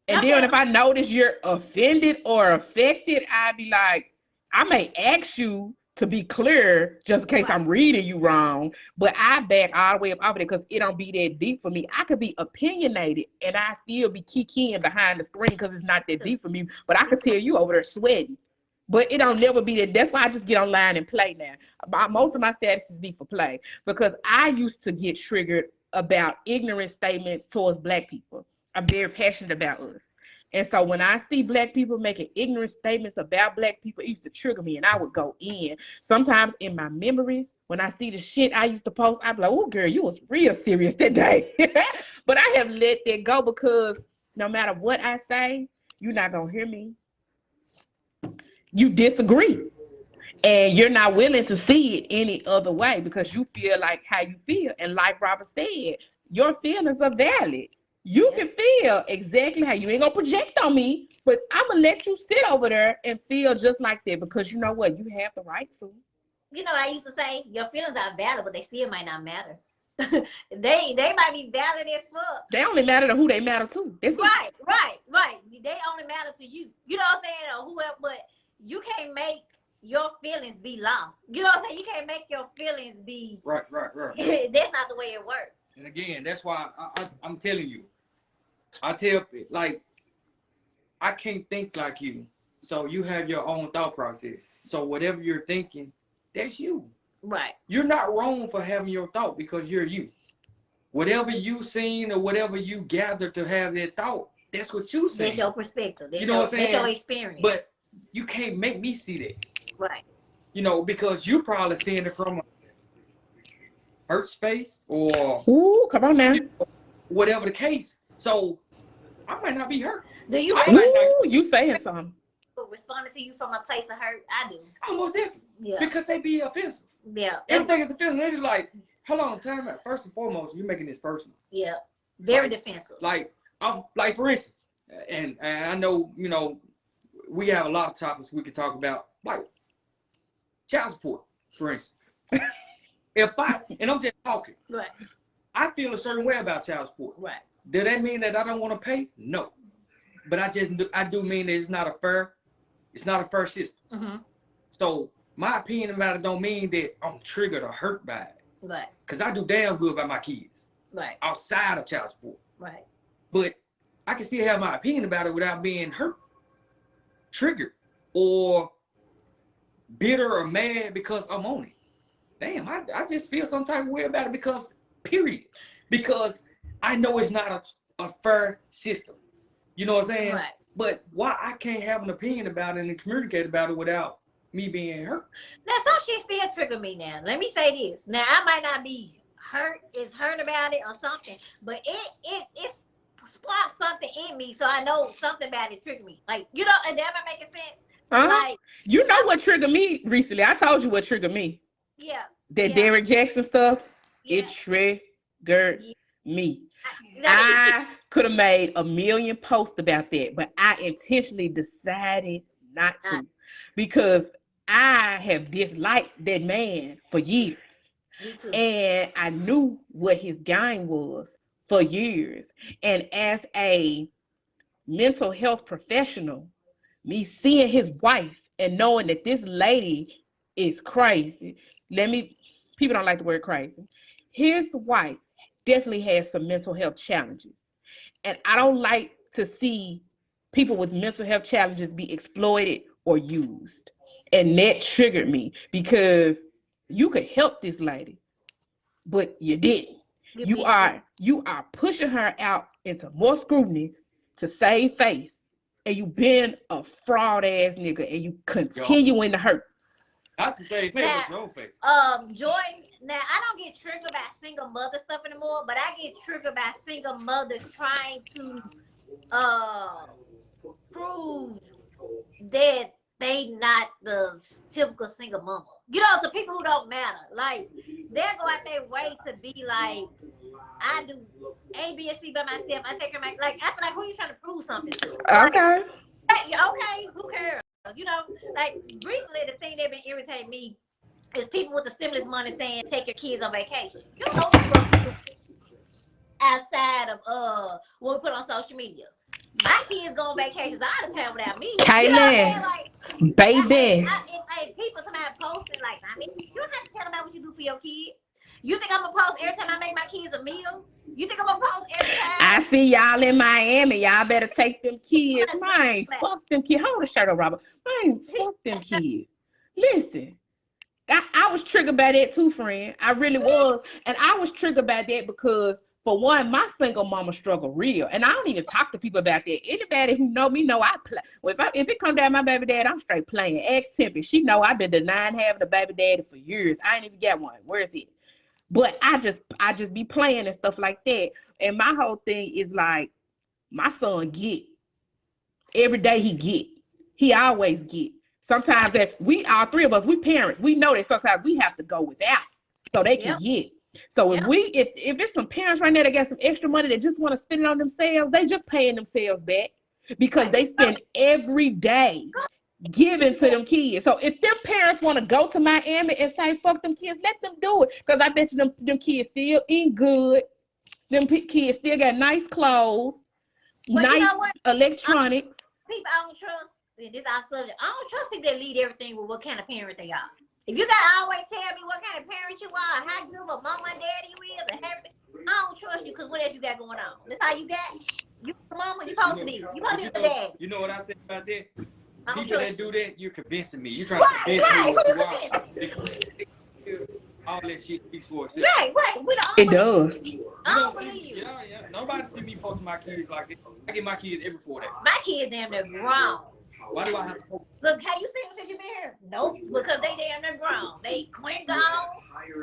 And then if I notice you're offended or affected, I'd be like, I may ask you to be clear just in case I'm reading you wrong. But I back all the way up off of it because it don't be that deep for me. I could be opinionated and I still be kikiing behind the screen because it's not that deep for me. But I could tell you over there sweating. But it don't never be that. That's why I just get online and play now. Most of my statuses be for play because I used to get triggered about ignorant statements towards Black people. I'm very passionate about us. And so when I see Black people making ignorant statements about Black people, it used to trigger me and I would go in. Sometimes in my memories, when I see the shit I used to post, I'd be like, oh, girl, you was real serious that day. But I have let that go because no matter what I say, you're not going to hear me. You disagree. And you're not willing to see it any other way because you feel like how you feel. And like Robert said, your feelings are valid. You can feel exactly how you ain't gonna project on me, but I'm gonna let you sit over there and feel just like that because you know what? You have the right to.
You know what I used to say? Your feelings are valid, but they still might not matter. they might be valid as fuck.
They only matter to who they matter to. That's
right. They only matter to you. You know what I'm saying? Or whoever, but you can't make your feelings be law. You know what I'm saying? You can't make your feelings be
right.
That's not the way it works.
And again, that's why I'm telling you. I tell like I can't think like you. So you have your own thought process. So whatever you're thinking, that's you.
Right.
You're not wrong for having your thought because you're you. Whatever you seen or whatever you gathered to have that thought, that's what you see.
That's your perspective.
You know what I'm saying?
That's your experience.
But you can't make me see that.
Right.
You know, because you probably seeing it from a hurt space or
come on now.
Whatever the case. So I might not be hurt.
Do you
you saying something?
Responding to you from a place of hurt? I do.
Almost definitely.
Yeah.
Because they be offensive.
Yeah.
Everything is offensive. They're like, hold on, time out. First and foremost, you're making this personal.
Yeah. Very defensive.
Like for instance, and I know, you know, we have a lot of topics we could talk about, like child support, for instance. And I'm just talking.
Right.
I feel a certain way about child support.
Right.
Does that mean that I don't want to pay? No. But I do mean that it's not a fair system.
Mm-hmm.
So my opinion about it don't mean that I'm triggered or hurt by it.
Right.
Because I do damn good by my kids.
Right.
Outside of child support.
Right.
But I can still have my opinion about it without being hurt, triggered, or bitter or mad because I'm on it. Damn, I just feel some type of way about it because I know it's not a fair system. You know what I'm saying?
Right.
But why I can't have an opinion about it and communicate about it without me being hurt?
Now, some shit still trigger me now. Let me say this. Now, I might not be hurt about it or something, but it's spark something in me, so I know something about it triggered me. Like, you know, and that making sense. Like,
you know what triggered me recently? I told you what triggered me.
Yeah.
That Derrick Jackson stuff.
Yeah.
It triggered me. I could have made a million posts about that, but I intentionally decided not to because I have disliked that man for years.
Me too.
And I knew what his game was for years. And as a mental health professional, me seeing his wife and knowing that this lady is crazy. People don't like the word crazy. His wife definitely has some mental health challenges. And I don't like to see people with mental health challenges be exploited or used. And that triggered me because you could help this lady, but you didn't. You are pushing her out into more scrutiny to save face. And you been a fraud ass nigga and you continuing to hurt.
Not to save face, but your own face.
Jordan, now I don't get triggered by single mother stuff anymore, but I get triggered by single mothers trying to prove that they not the typical single mama. You know, to people who don't matter. Like, they'll go out their way to be like, I do A, B, and C by myself. I take care of my, like, I feel like, who you trying to prove something to?
Okay.
Okay, who cares? You know, like, recently the thing that been irritating me is people with the stimulus money saying, take your kids on vacation. You know what outside of what we put on social media. My kids go on vacations out of town without me.
Kaylin,
you know what I'm saying? Like,
baby.
People somebody posting like, I mean, you don't have to tell them about what you do for your kids. You think I'm gonna post every time I make my kids a meal? You think I'm gonna post every time?
I see y'all in Miami. Y'all better take them kids. Man, fuck them kids. Hold the shirt up, Robert. Man, fuck them kids. Listen, I was triggered by that too, friend. I really was. And I was triggered by that because, for one, my single mama struggle real. And I don't even talk to people about that. Anybody who know me know I play. Well, if it come down my baby dad, I'm straight playing. Ask Tempe. She know I've been denying having a baby daddy for years. I ain't even got one. Where is it? But I just be playing and stuff like that. And my whole thing is like, my son get. Every day he get. He always get. Sometimes that all three of us, we parents, we know that sometimes we have to go without so they can get. So if it's some parents right now that got some extra money that just want to spend it on themselves, they just paying themselves back because they spend every day giving to them kids. So if them parents want to go to Miami and say, fuck them kids, let them do it. Because I bet you them kids still eat good. Them kids still got nice clothes, but nice electronics.
People I don't trust, this our subject, I don't trust people that lead everything with what kind of parent they are. If you gotta always tell me what kind of parent you are, how good of a mama and daddy you is, and everything, I don't trust you because what else you got going on? That's how you got. You the mama, you supposed to be. You supposed to be the dad.
You know what I said about that?
People
that do that, you're convincing me. You're trying to convince me what you are. All that shit speaks for itself.
Right.
It does.
I don't believe you.
Yeah. Nobody see me posting my kids like that. I get my kids every 4 days.
My kids damn near grown.
Why do I have to post?
Look, have you seen them since you been here? Nope, because they damn near grown. They clean gone.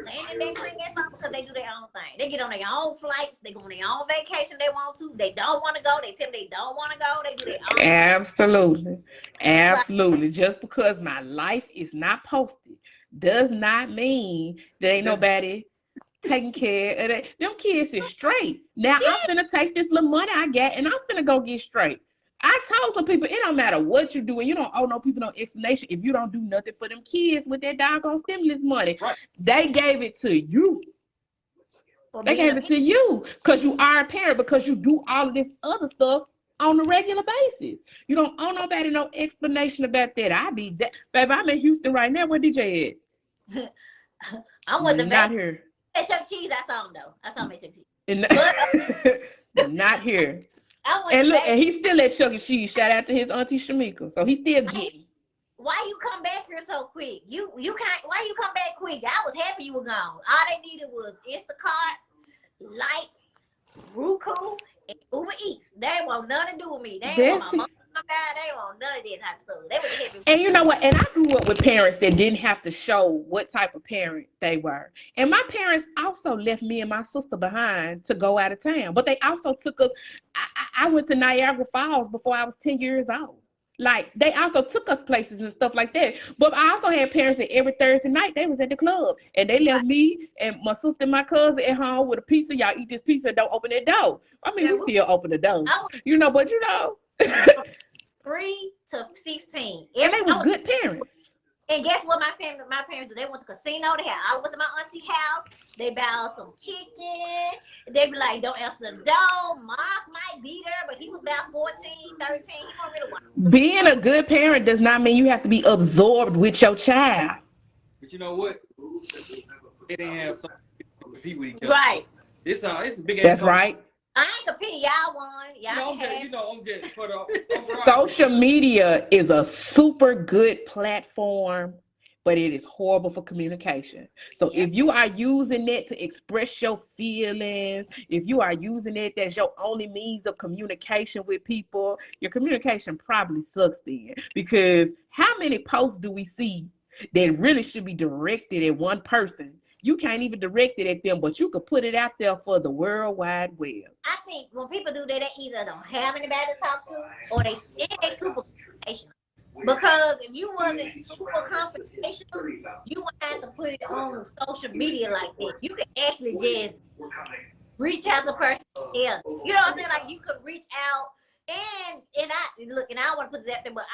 They ain't in their clean ass mouth because they do their own thing. They get on their own flights. They go on their own vacation they want to. They don't want to go. They tell me they don't want to go. They do their own
Absolutely. Just because my life is not posted does not mean that ain't nobody taking care of that. Them kids is straight. Now I'm finna take this little money I got and I'm finna go get straight. I told some people, it don't matter what you do, and you don't owe no people no explanation if you don't do nothing for them kids with that doggone stimulus money.
Right.
They gave it to you. They gave it to you because you are a parent, because you do all of this other stuff on a regular basis. You don't owe nobody no explanation about that. Baby, I'm in Houston right now. Where DJ
at? I'm with the
not here.
Hey, Chuck E. Cheese, I saw him though. I saw him at Chuck E.
Cheese. Not here. And look, and he's still at Chuck E. Cheese. Shout out to his auntie Shamika. So he's still getting.
Why you come back here so quick? You can't. Why you come back quick? I was happy you were gone. All they needed was Instacart, Lights, Roku, and Uber Eats. They want nothing to do with me. They want my mom about, they want none of that type of stuff. They would hit me.
And you know what? And I grew up with parents that didn't have to show what type of parent they were. And my parents also left me and my sister behind to go out of town. But they also took us. I went to Niagara Falls before I was 10 years old. Like, they also took us places and stuff like that. But I also had parents that every Thursday night they was at the club. And they left me and my sister and my cousin at home with a pizza. Y'all eat this pizza and don't open that door. I mean, we still open the door. You know, but you know.
3 to 16.
And they were good parents.
And guess what my parents do? They went to the casino. They had I was at my auntie's house. They bought some chicken. They be like, don't answer the door. Mark might be there, but he was about 14, 13. He don't really want.
Being a good parent does not mean you have to be absorbed with your child.
But you know what? They didn't have something to compete with each other.
Right.
It's a big ass.
That's right.
I ain't competing. Y'all won. Y'all
I'm just put up.
Social media is a super good platform, but it is horrible for communication. So if you are using it to express your feelings, if you are using it as your only means of communication with people, your communication probably sucks then. Because how many posts do we see that really should be directed at one person? You can't even direct it at them, but you could put it out there for the World Wide Web.
I think when people do that, they either don't have anybody to talk to, or they super confrontational. Because if you wasn't super confrontational, you wouldn't have to put it on social media like that. You could actually just reach out to the person. Yeah, you know what I'm saying? Like, you could reach out, and I don't want to put it out there, but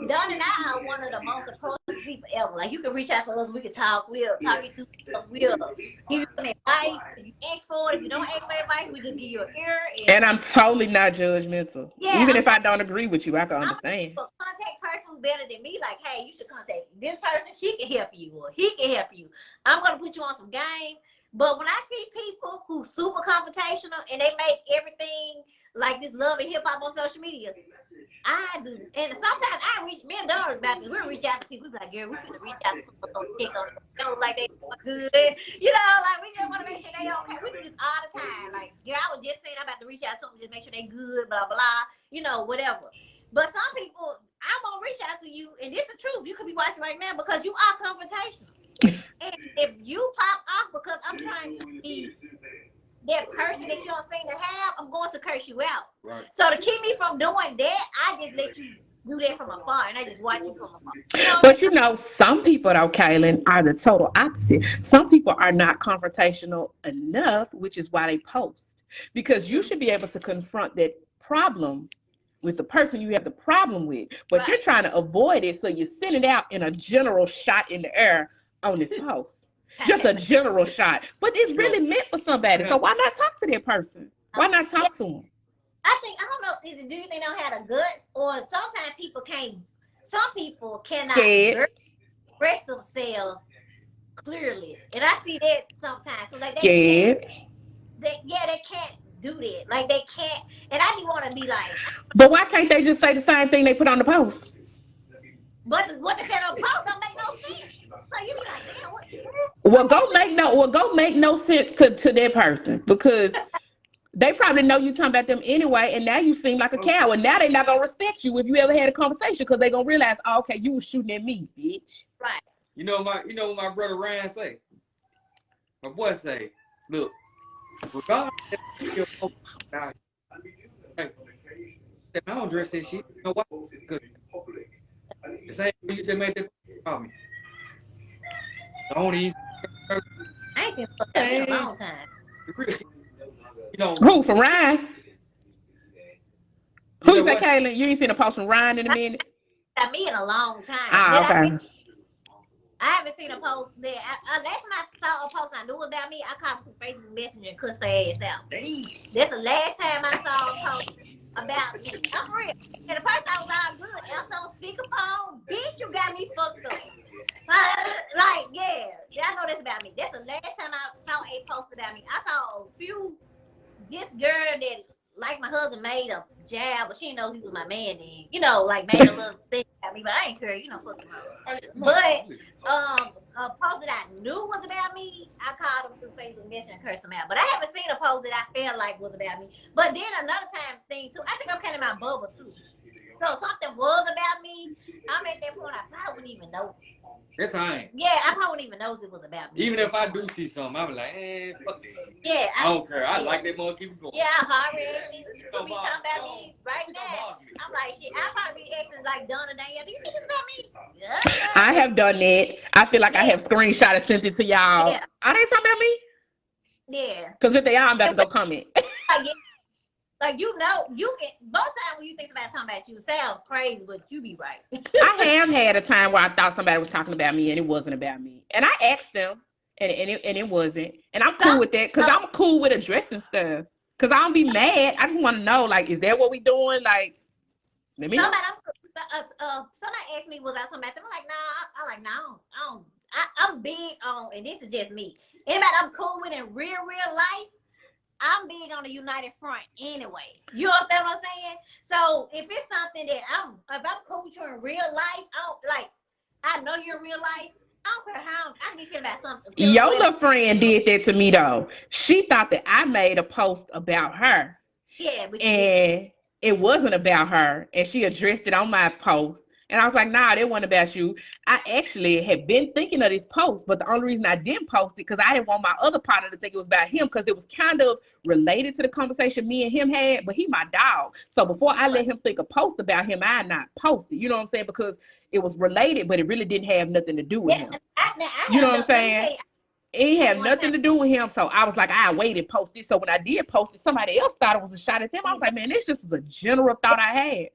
Don and I are one of the most approachable people ever. Like, you can reach out to us, we can talk, we'll talk you through stuff, we'll give you some advice. If you ask for it, if you don't ask for advice, we just give you an ear.
And I'm totally not judgmental.
Yeah,
even if I don't agree with you, I can understand.
Contact person better than me, like, hey, you should contact this person, she can help you, or he can help you. I'm gonna put you on some game. But when I see people who super confrontational and they make everything like this love and hip hop on social media, I do. And sometimes me and Doug about this, we'll reach out to people, like, girl, we finna reach out to someone, check on them, like they good. You know, like, we just want to make sure they okay. We do this all the time. Like, girl, I was just saying I'm about to reach out to them, just make sure they good, blah, blah, you know, whatever. But some people, I'm going to reach out to you, and this is the truth. You could be watching right now because you are confrontational. And if you pop off because I'm trying to be that person that you don't seem to have, I'm going to curse you out.
Right.
So to keep me from doing that, I just let you do that from afar, and I just watch you from afar. You know?
But you know, some people, though, Kaylin, are the total opposite. Some people are not confrontational enough, which is why they post. Because you should be able to confront that problem with the person you have the problem with, but right. You're trying to avoid it, so you send it out in a general shot in the air on this post. Just a general shot, but it's really meant for somebody. So why not talk to that person? Why not talk to them?
I don't know, do you think they don't have the guts, or sometimes people can't? Some people cannot express themselves clearly, and I see that sometimes. So like they can't do that. Like, they can't, and I do want to be like.
But why can't they just say the same thing they put on the post?
But what they said on the post don't make no sense. So you be like, damn, what?
Well, go make no sense to that person, because they probably know you talking about them anyway, and now you seem like a coward. Now they're not gonna respect you if you ever had a conversation, because they're gonna realize, oh, okay, you was shooting at me, bitch.
Right.
You know what my brother Ryan say? My boy say, look, regardless of your I don't dress that shit. You know why? Because the same way you just made that about me. Don't eat.
I ain't seen that in a long time.
You know,
who, from Ryan? Who's that, Kaylin? You ain't seen a post from Ryan in a minute?
Not me in a long time.
Okay.
I haven't seen a post there. Last time I saw a post I knew about me, I called through Facebook Messenger and cussed their ass out. That's the last time I saw a post about me. I'm real. And the person I was all good. Else on speakerphone, bitch, you got me fucked up. Like, yeah, I know that's about me. That's the last time I saw a post about me. I saw a few. This girl that, like, my husband made a jab, but she didn't know he was my man then. You know, like, made a little thing about me, but I ain't care. You know, fuck him up. But a post that I knew was about me, I called him through Facebook Messenger and cursed him out. But I haven't seen a post that I felt like was about me. But then another thing too, I think I'm kind of my bubble too. so something was about me, I'm at that point I probably wouldn't even know.
That's how I am.
Yeah, I probably wouldn't even know it was about me.
Even if I do see something, I'm like, fuck this shit.
Yeah,
I don't care. I like that mother, keep it going.
Yeah, I already be talking about me right now. I'm like, shit, I probably be asking like Donna Danielle, do you think it's about me? Yeah.
I have done it. I feel like I have screenshot and sent it to y'all.
Yeah.
Are they talking about me?
Yeah.
Because if they are, I'm about to go comment.
Like, you know, you can, most times when you think somebody talking about you, it sounds crazy, but you be right.
I have had a time where I thought somebody was talking about me and it wasn't about me. And I asked them and it wasn't. And I'm cool with that because I'm cool with addressing stuff. Because I don't be mad. I just want to know, like, is that what we doing? Like, let me know.
Somebody asked me, was I something about them? I'm like, nah. I'm like, no, I'm big on, and this is just me. Anybody I'm cool with in real life, I'm big on the united front anyway. You understand what I'm saying? So if it's something that if I'm cool with you in real life, I know you're in real life. I don't care how I be feeling about something.
Yola friend did that to me though. She thought that I made a post about her.
Yeah, but
and it wasn't about her, and she addressed it on my post. And I was like, nah, that wasn't about you. I actually had been thinking of this post, but the only reason I didn't post it because I didn't want my other partner to think it was about him because it was kind of related to the conversation me and him had, but he my dog. So before I let him think a post about him, I not posted. You know what I'm saying? Because it was related, but it really didn't have nothing to do with him. You know what I'm saying? It had nothing to do with him. So I was like, I waited, post it. So when I did post it, somebody else thought it was a shot at them. I was like, man, this just was a general thought I had.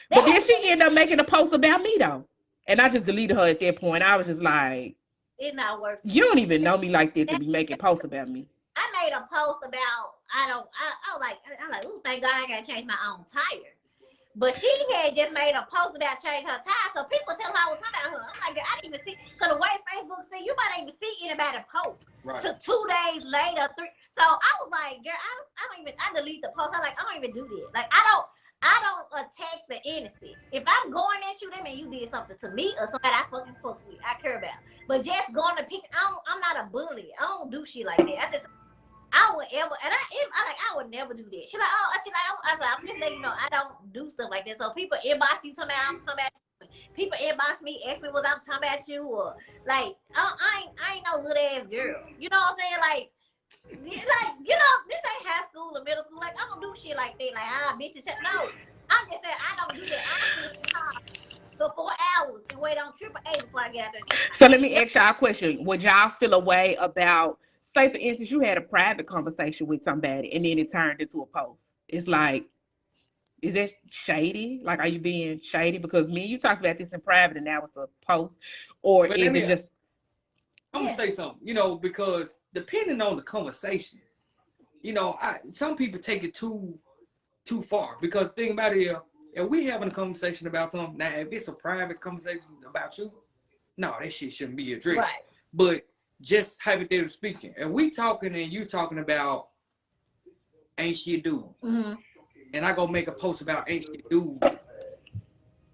But then she ended up making a post about me though. And I just deleted her at that point. I was just like,
it's not worth it.
You don't even know me like that to be making posts about me.
I made a post about, I was like, ooh, thank God I gotta change my own tire. But she had just made a post about changing her tire, so people tell her I was talking about her. I'm like, girl, I didn't even see, because the way Facebook see, you might not even see anybody post.
Right.
So 2 days later, 3. So I was like, girl, I delete the post. I was like, I don't even do this. Like, I don't attack the innocent. If I'm going at you, that means you did something to me or somebody I fucking fuck with, I care about. But just going to pick, I'm not a bully. I don't do shit like that. I would ever, and I would never do that. She's like, I was like, I'm just letting you know, I don't do stuff like that. So people inbox you, I'm talking about you. People inbox me, ask me, was I talking about you? Or like, I ain't no little ass girl. You know what I'm saying? Like, you know, this ain't high school or middle school. Like, I don't do shit like that. Like, bitches. No, I'm just saying, I don't do that. I for 4 hours and wait on AAA before I get out there.
So let me ask y'all a question. Would y'all feel a way about, say for instance, you had a private conversation with somebody and then it turned into a post? It's like, is that shady? Like, are you being shady? Because me and you talked about this in private and now it's a post. Or is it just...
I'm going to say something, you know, because depending on the conversation, you know, some people take it too far. Because the thing about it is, if we having a conversation about something, now if it's a private conversation about you, no, that shit shouldn't be addressed.
Right.
But just hypothetically speaking, if we talking and you talking about ain't shit dudes, and I go make a post about ain't shit dudes,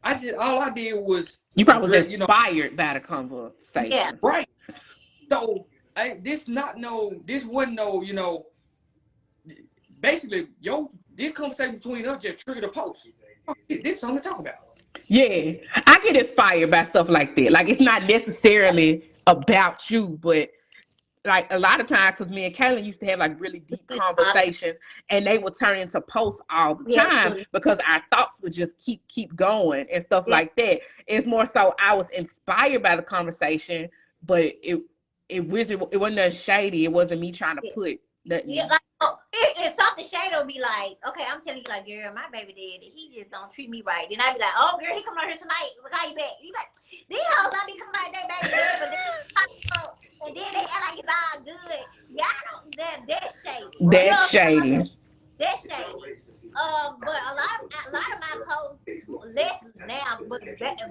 all I did was
you probably was inspired by the conversation.
Yeah.
Right. So this wasn't no, you know, basically this conversation between us just triggered a post. This is something to talk about.
Yeah, I get inspired by stuff like that. Like, it's not necessarily about you, but like a lot of times, because me and Kaylin used to have like really deep conversations, and they would turn into posts all the time because our thoughts would just keep going and stuff like that. It's more so I was inspired by the conversation, but it wasn't nothing shady. It wasn't me trying to put nothing.
Yeah, like, if something shady would be like, okay, I'm telling you, like, girl, my baby daddy, he just don't treat me right. Then I'd be like, oh, girl, he coming out here tonight. We'll call you back. You like, these hoes don't be coming out their baby daddy, but and then they act like it's all good. Y'all don't. That's shady.
That's shady.
That's shady. But a lot of my posts, less now, but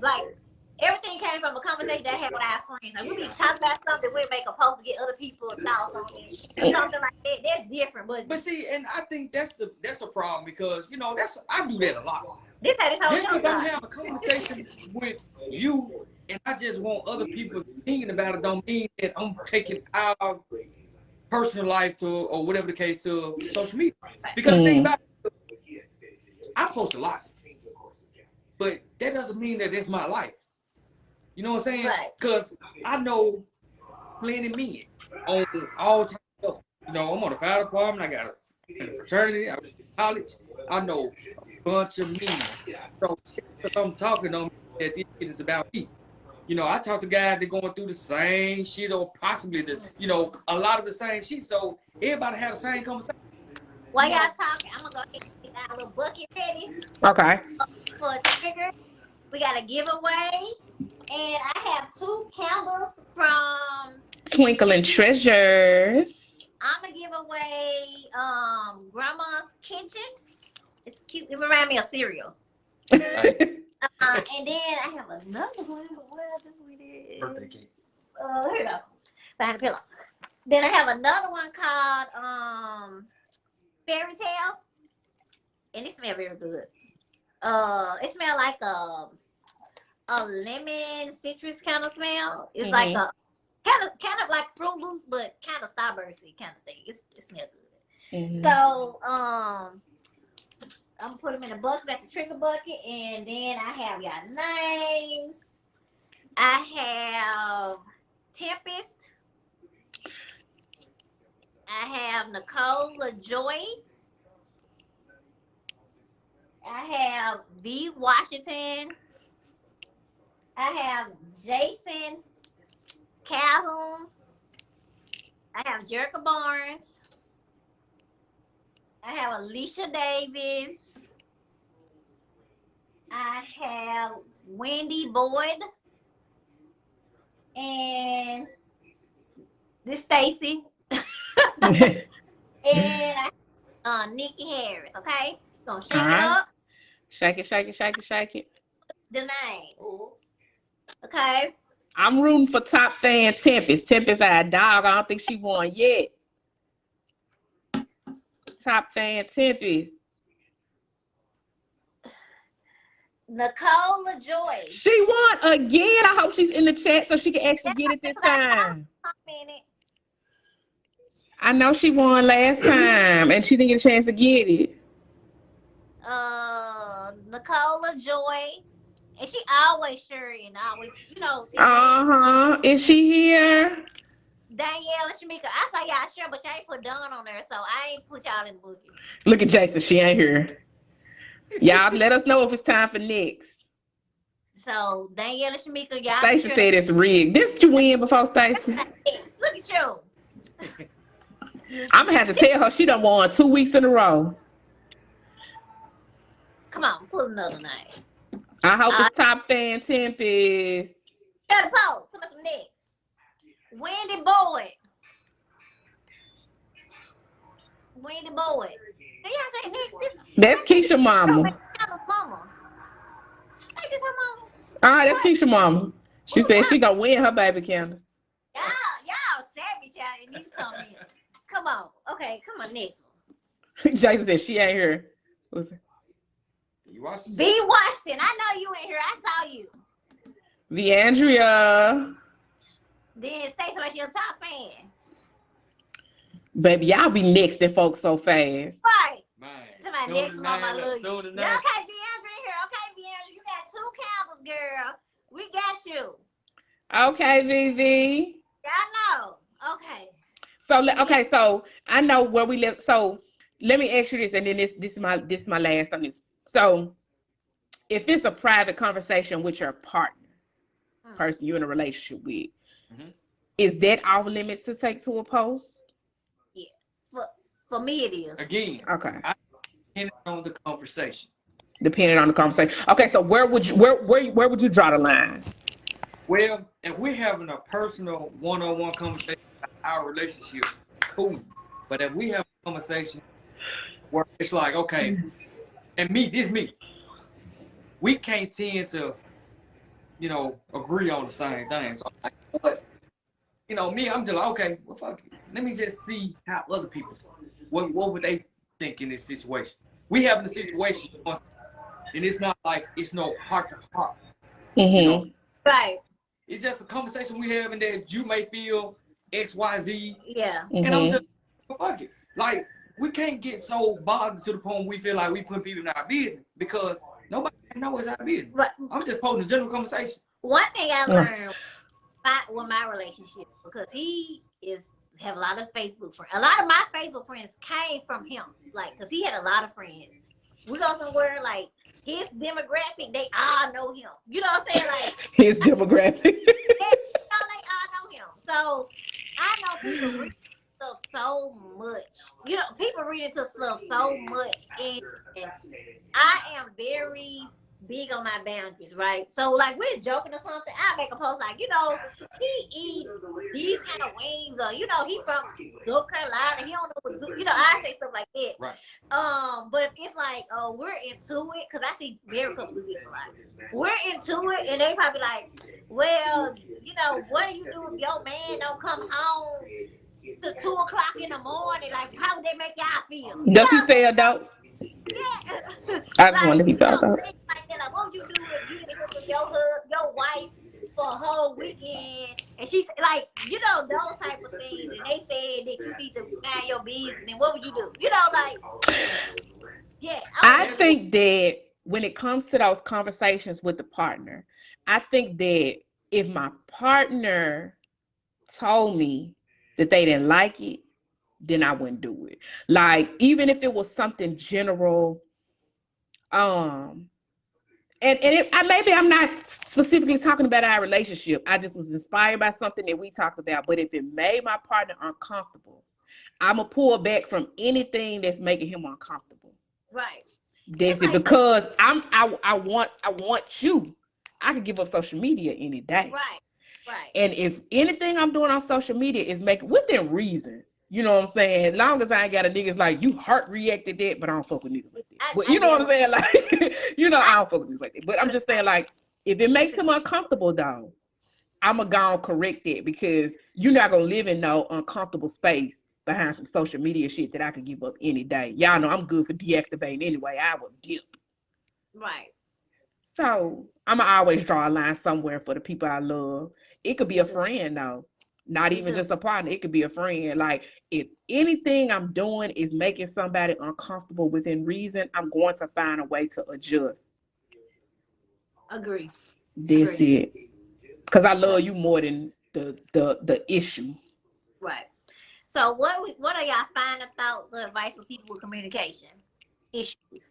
like. Everything came from a conversation that I had with our friends. Like, we be talking about something, we'll make a post to get other people's thoughts on it. Something like that. That's different. But
see, and I think that's a problem because, you know, I do that a lot.
This whole
just
show
because I'm having a conversation with you and I just want other people's opinion about it don't mean that I'm taking our personal life to, or whatever the case, to social media. Because the thing about it, I post a lot. but that doesn't mean that it's my life. You know what I'm saying?
Right.
Because I know plenty men on all types of stuff. You know, I'm on the fire department. I got a fraternity. I went to college. I know a bunch of men. So if I'm talking on that this shit is about me. You know, I talk to guys that going through the same shit or possibly a lot of the same shit. So everybody have the same conversation.
While y'all talking, I'm gonna go ahead and get our little bucket ready
Okay.
for a trigger. We got a giveaway, and I have 2 candles from
Twinkling Treasures.
I'm gonna give away Grandma's Kitchen. It's cute. It reminds me of cereal.
Like,
And then I have another one. Where is it?
birthday cake.
Here you go. Behind the pillow. Then I have another one called Fairy Tale. And it smells very good. It smells like a lemon citrus kind of smell. It's like a kind of like Fruit Loops, but kind of Starbursty kind of thing. It smells good. So I'm gonna put them in a bucket, like the trigger bucket, and then I have y'all names. I have Tempest. I have Nicole LaJoy. I have V. Washington. I have Jason Calhoun. I have Jerica Barnes. I have Alicia Davis. I have Wendy Boyd. And this Stacy. And I have Nikki Harris, okay? Gonna shake it up.
Shake it, shake it, shake it, shake it.
The name. Okay.
I'm rooting for top fan Tempest. Tempest had a dog. I don't think she won yet. Top fan Tempest.
Nicole LaJoy.
She won again. I hope she's in the chat so she can actually get it this time. I know she won last time and she didn't get a chance to get it.
Nicole LaJoy. And she always sure and always,
Is she here?
Danielle and Shamika. I saw y'all sure, but y'all ain't put Dawn on there, so I ain't put y'all in the boogie.
Look at Jason. She ain't here. Y'all let us know if it's time for next.
So Danielle and Shamika, y'all.
Stacey said it's rigged. Didn't you win before, Stacey?
Look at you.
I'm gonna have to tell her she done won 2 weeks in a row.
Come on, pull another name.
I hope it's top fan Tempest.
Got a pose. Come on, some next. Wendy Boyd. Wendy Boyd. Did y'all say next?
That's Keisha mama.
Mama. Ain't this her mama?
All right, that's Keisha mama. She said she gonna win her baby candle.
Y'all savage y'all in these comments. Come on. Okay, come on, next one.
Jason said she ain't here.
You watched
B. Washington. I know you ain't here. I saw you.
The Andrea.
Then say somebody she's a top fan.
Baby, y'all be next and folks so fast.
Right.
Man.
Somebody next one on my look.
Soon as
Okay, Deandra in here. Okay, Deandra, you got 2 candles, girl. We got you.
Okay, Vivi.
I know. Okay.
So I know where we live. So let me ask you this, and then this is my last on this. So if it's a private conversation with your partner, person you're in a relationship with, is that off limits to take to a post?
Yeah. For me it is.
Again.
Okay.
Depending on the conversation.
Depending on the conversation. Okay, so where would you draw the line?
Well, if we're having a personal one-on-one conversation about our relationship, cool. But if we have a conversation where it's like, okay, and me, we can't tend to, agree on the same thing. So, but, me, I'm just like, okay, well, fuck it. Let me just see how other people, what would they think in this situation? We having a situation, and it's not like it's no heart to heart.
Right.
It's just a conversation we having that you may feel X, Y, Z.
Yeah.
And I'm just, fuck it. Like, we can't get so bothered to the point we feel like we put people in our business because Nobody knows how to be.
But
I'm just posting a general conversation.
one thing I learned with my relationship, because he have a lot of Facebook friends. A lot of my Facebook friends came from him, like, because he had a lot of friends. We go somewhere, like, his demographic, they all know him. You know what I'm saying? Like,
his demographic.
they all know him. So I know people read stuff so much. You know, people read into stuff so much, and I am very big on my boundaries, right? So, like, we're joking or something, I make a post like, you know, he eat these kind of wings, or, you know, he from North Carolina, he don't know what, you know, I say stuff like that.
Right.
But if it's like, oh, we're into it, because I see married couples do this a lot. We're into it, and they probably like, well, you know, what do you do if your man don't come home to 2 o'clock in the morning? Like, how would they make y'all feel?
Does he say adult?
Yeah.
I just wanted to be talking about.
Things like that. Like, what would you do if you didn't hear from your wife for a whole weekend? And she's like, you know, those type of things. And they said that you need to mind your business. And what would you do? You know, like, yeah.
I think that when it comes to those conversations with the partner, I think that if my partner told me that they didn't like it, then I wouldn't do it. Like, even if it was something general, and maybe I'm not specifically talking about our relationship. I just was inspired by something that we talked about. But if it made my partner uncomfortable, I'm gonna pull back from anything that's making him uncomfortable.
Right.
That's it, because I want you. I can give up social media any day.
Right. Right.
And if anything I'm doing on social media is making within reason, you know what I'm saying? As long as I ain't got a niggas like you heart reacted that, but I don't fuck with niggas like that. But you know what I'm saying? Like, you know, I don't fuck with niggas like that. But I'm just saying, like, if it makes him uncomfortable though, I'ma go and correct it, because you're not gonna live in no uncomfortable space behind some social media shit that I could give up any day. Y'all know I'm good for deactivating anyway. I will dip.
Right.
So I'ma always draw a line somewhere for the people I love. It could be a friend though. Not even just a partner. It could be a friend. Like, if anything I'm doing is making somebody uncomfortable within reason, I'm going to find a way to adjust.
Agree.
That's it. Because I love you more than the issue.
Right. So what are y'all final thoughts or advice for people with communication issues?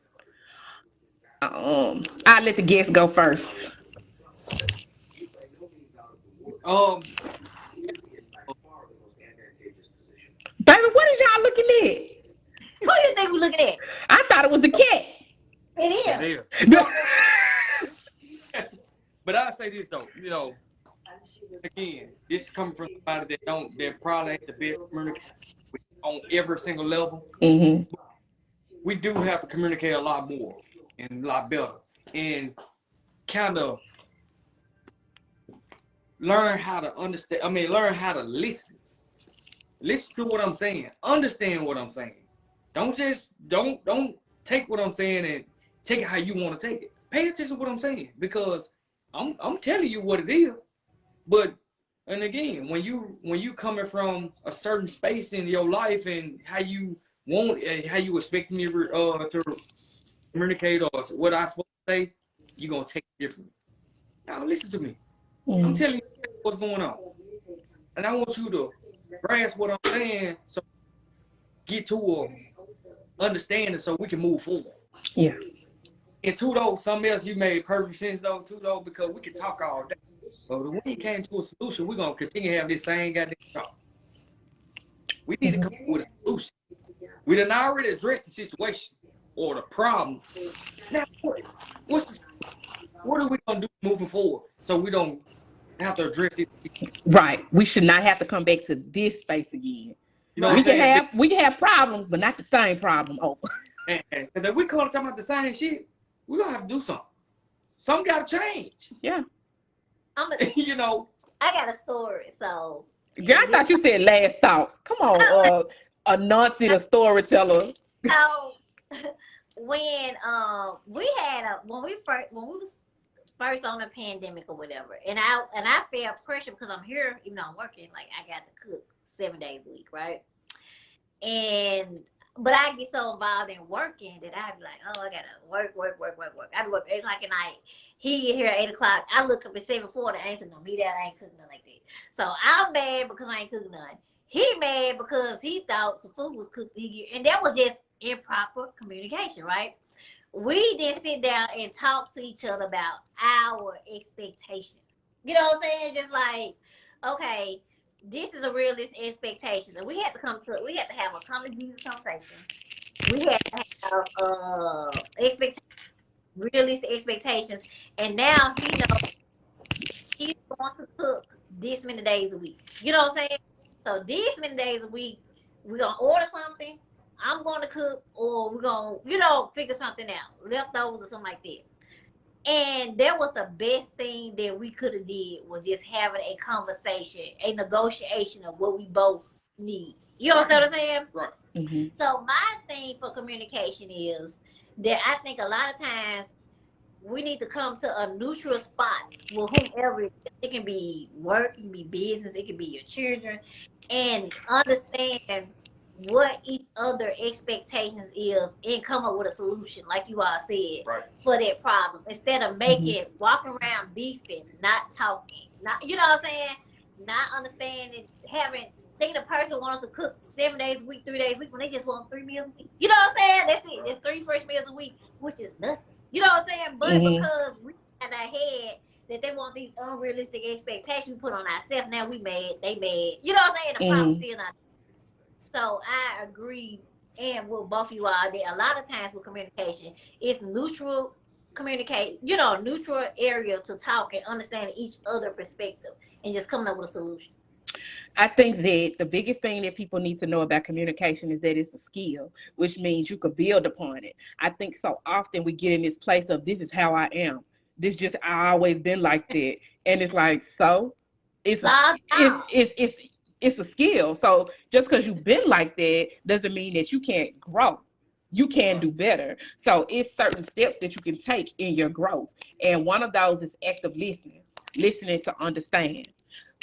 I'll let the guests go first. Baby, what is y'all looking at?
Who do you think we're looking at?
I thought it was the cat.
It
is. But I say this though, you know, again, this is coming from somebody that probably ain't the best communicator on every single level.
Mm-hmm.
We do have to communicate a lot more and a lot better, and kind of learn how to understand. I mean, learn how to listen. Listen to what I'm saying. Understand what I'm saying. Don't take what I'm saying and take it how you want to take it. Pay attention to what I'm saying, because I'm telling you what it is. But, and again, when you coming from a certain space in your life and how you expect me to communicate or what I supposed to say, you're gonna take it differently. Now listen to me. I'm telling you what's going on, and I want you to grasp what I'm saying, so get to a understanding so we can move forward.
Yeah.
And two, though, something else you made perfect sense though, too, though, because we can talk all day. But when we came to a solution, we're gonna continue to have this same goddamn talk. We need to come up with a solution. We done already addressed the situation or the problem. Now what are we gonna do moving forward so we don't have to address this?
Right. We should not have to come back to this space again. You know, we can have problems, but not the same problem over.
And if we come to talk about the same shit, we're gonna have to do something. Something gotta change.
Yeah.
You know.
I got a story, so.
Girl, I thought you said last thoughts. Come on, a nonsense a storyteller.
So when we was first on the pandemic or whatever, and I felt pressure because I'm here, even though I'm working, like I got to cook 7 days a week, right? And But I get so involved in working that I be like, oh, I gotta work. I be working 8 o'clock at night. He get here at 8 o'clock. I look up at 7:40. I ain't no meat out. I ain't cooking nothing like that. So I'm mad because I ain't cooking none. He mad because he thought the food was cooked. And that was just improper communication, right? We didn't sit down and talk to each other about our expectations. You know what I'm saying? Just like, okay, this is a realistic expectation. And we had to have a come to Jesus conversation. We had to have expectations, realistic expectations. And now he knows he wants to cook this many days a week. You know what I'm saying? So this many days a week, we're gonna order something. I'm going to cook, or we're gonna, figure something out, leftovers or something like that. And that was the best thing that we could have did, was just having a conversation, a negotiation of what we both need. You know what I'm saying?
Right.
Mm-hmm.
So my thing for communication is that I think a lot of times we need to come to a neutral spot with whomever it is. It can be work, it can be business, it can be your children, and understand what each other expectations is and come up with a solution, like you all said,
Right.
for that problem, instead of walking around beefing, not talking, not, you know what I'm saying, not understanding, think the person wants to cook 7 days a week, 3 days a week, when they just want 3 meals a week. You know what I'm saying? That's it. It's 3 fresh meals a week, which is nothing. You know what I'm saying? But because we had our head that they want these unrealistic expectations we put on ourselves, now we mad, they mad. You know what I'm saying? The problem's still not. So I agree, and with both of you all, that a lot of times with communication, it's neutral neutral area to talk and understand each other perspective and just coming up with a solution.
I think that the biggest thing that people need to know about communication is that it's a skill, which means you could build upon it. I think so often we get in this place of, this is how I am. I always been like that. And it's like, so it's a skill. So just because you've been like that doesn't mean that you can't grow. You can do better. So it's certain steps that you can take in your growth. And one of those is active listening to understand.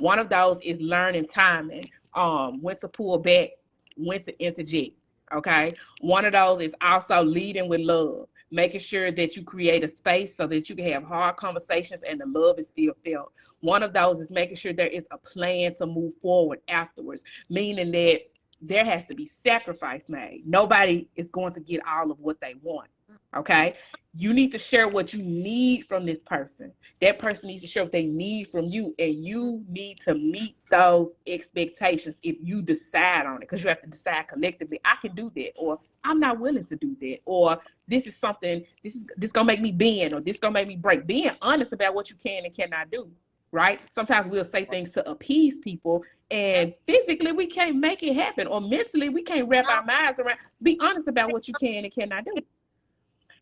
One of those is learning timing, when to pull back, when to interject, okay? One of those is also leading with love, making sure that you create a space so that you can have hard conversations and the love is still felt. One of those is making sure there is a plan to move forward afterwards, meaning that there has to be sacrifice made. Nobody is going to get all of what they want, okay? You need to share what you need from this person. That person needs to share what they need from you, and you need to meet those expectations if you decide on it, because you have to decide collectively, I can do that, or I'm not willing to do that, or this is something, this gonna make me bend, or this gonna make me break. Being honest about what you can and cannot do, right? Sometimes we'll say things to appease people, and physically we can't make it happen, or mentally we can't wrap our minds around. Be honest about what you can and cannot do.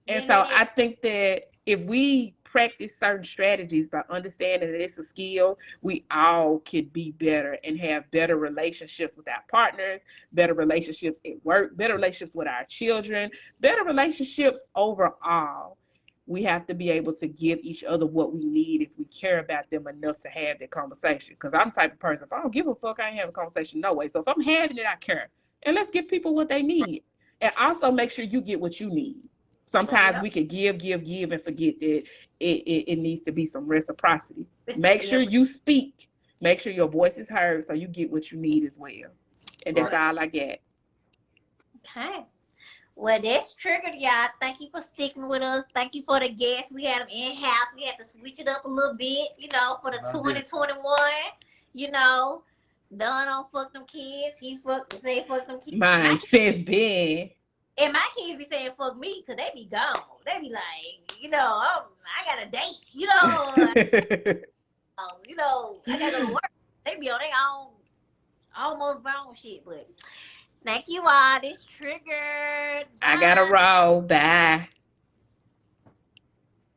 And so I think that if we practice certain strategies by understanding that it's a skill, we all could be better and have better relationships with our partners, better relationships at work, better relationships with our children, better relationships overall. We have to be able to give each other what we need if we care about them enough to have that conversation. Because I'm the type of person, if I don't give a fuck, I ain't having a conversation no way. So if I'm having it, I care. And let's give people what they need. And also make sure you get what you need. Sometimes we can give and forget that it needs to be some reciprocity. Make sure you speak. Make sure your voice is heard so you get what you need as well. And that's all I got.
Okay. Well, that's triggered, y'all. Thank you for sticking with us. Thank you for the guests. We had them in-house. We had to switch it up a little bit, for the 2021, Don don't fuck them kids. He fuck them kids.
Mine since Ben.
And my kids be saying fuck me because they be gone. They be like, I got a date, I got to work. They be on their own, almost grown shit. But thank you all. This triggered. Bye.
I got to roll. Bye.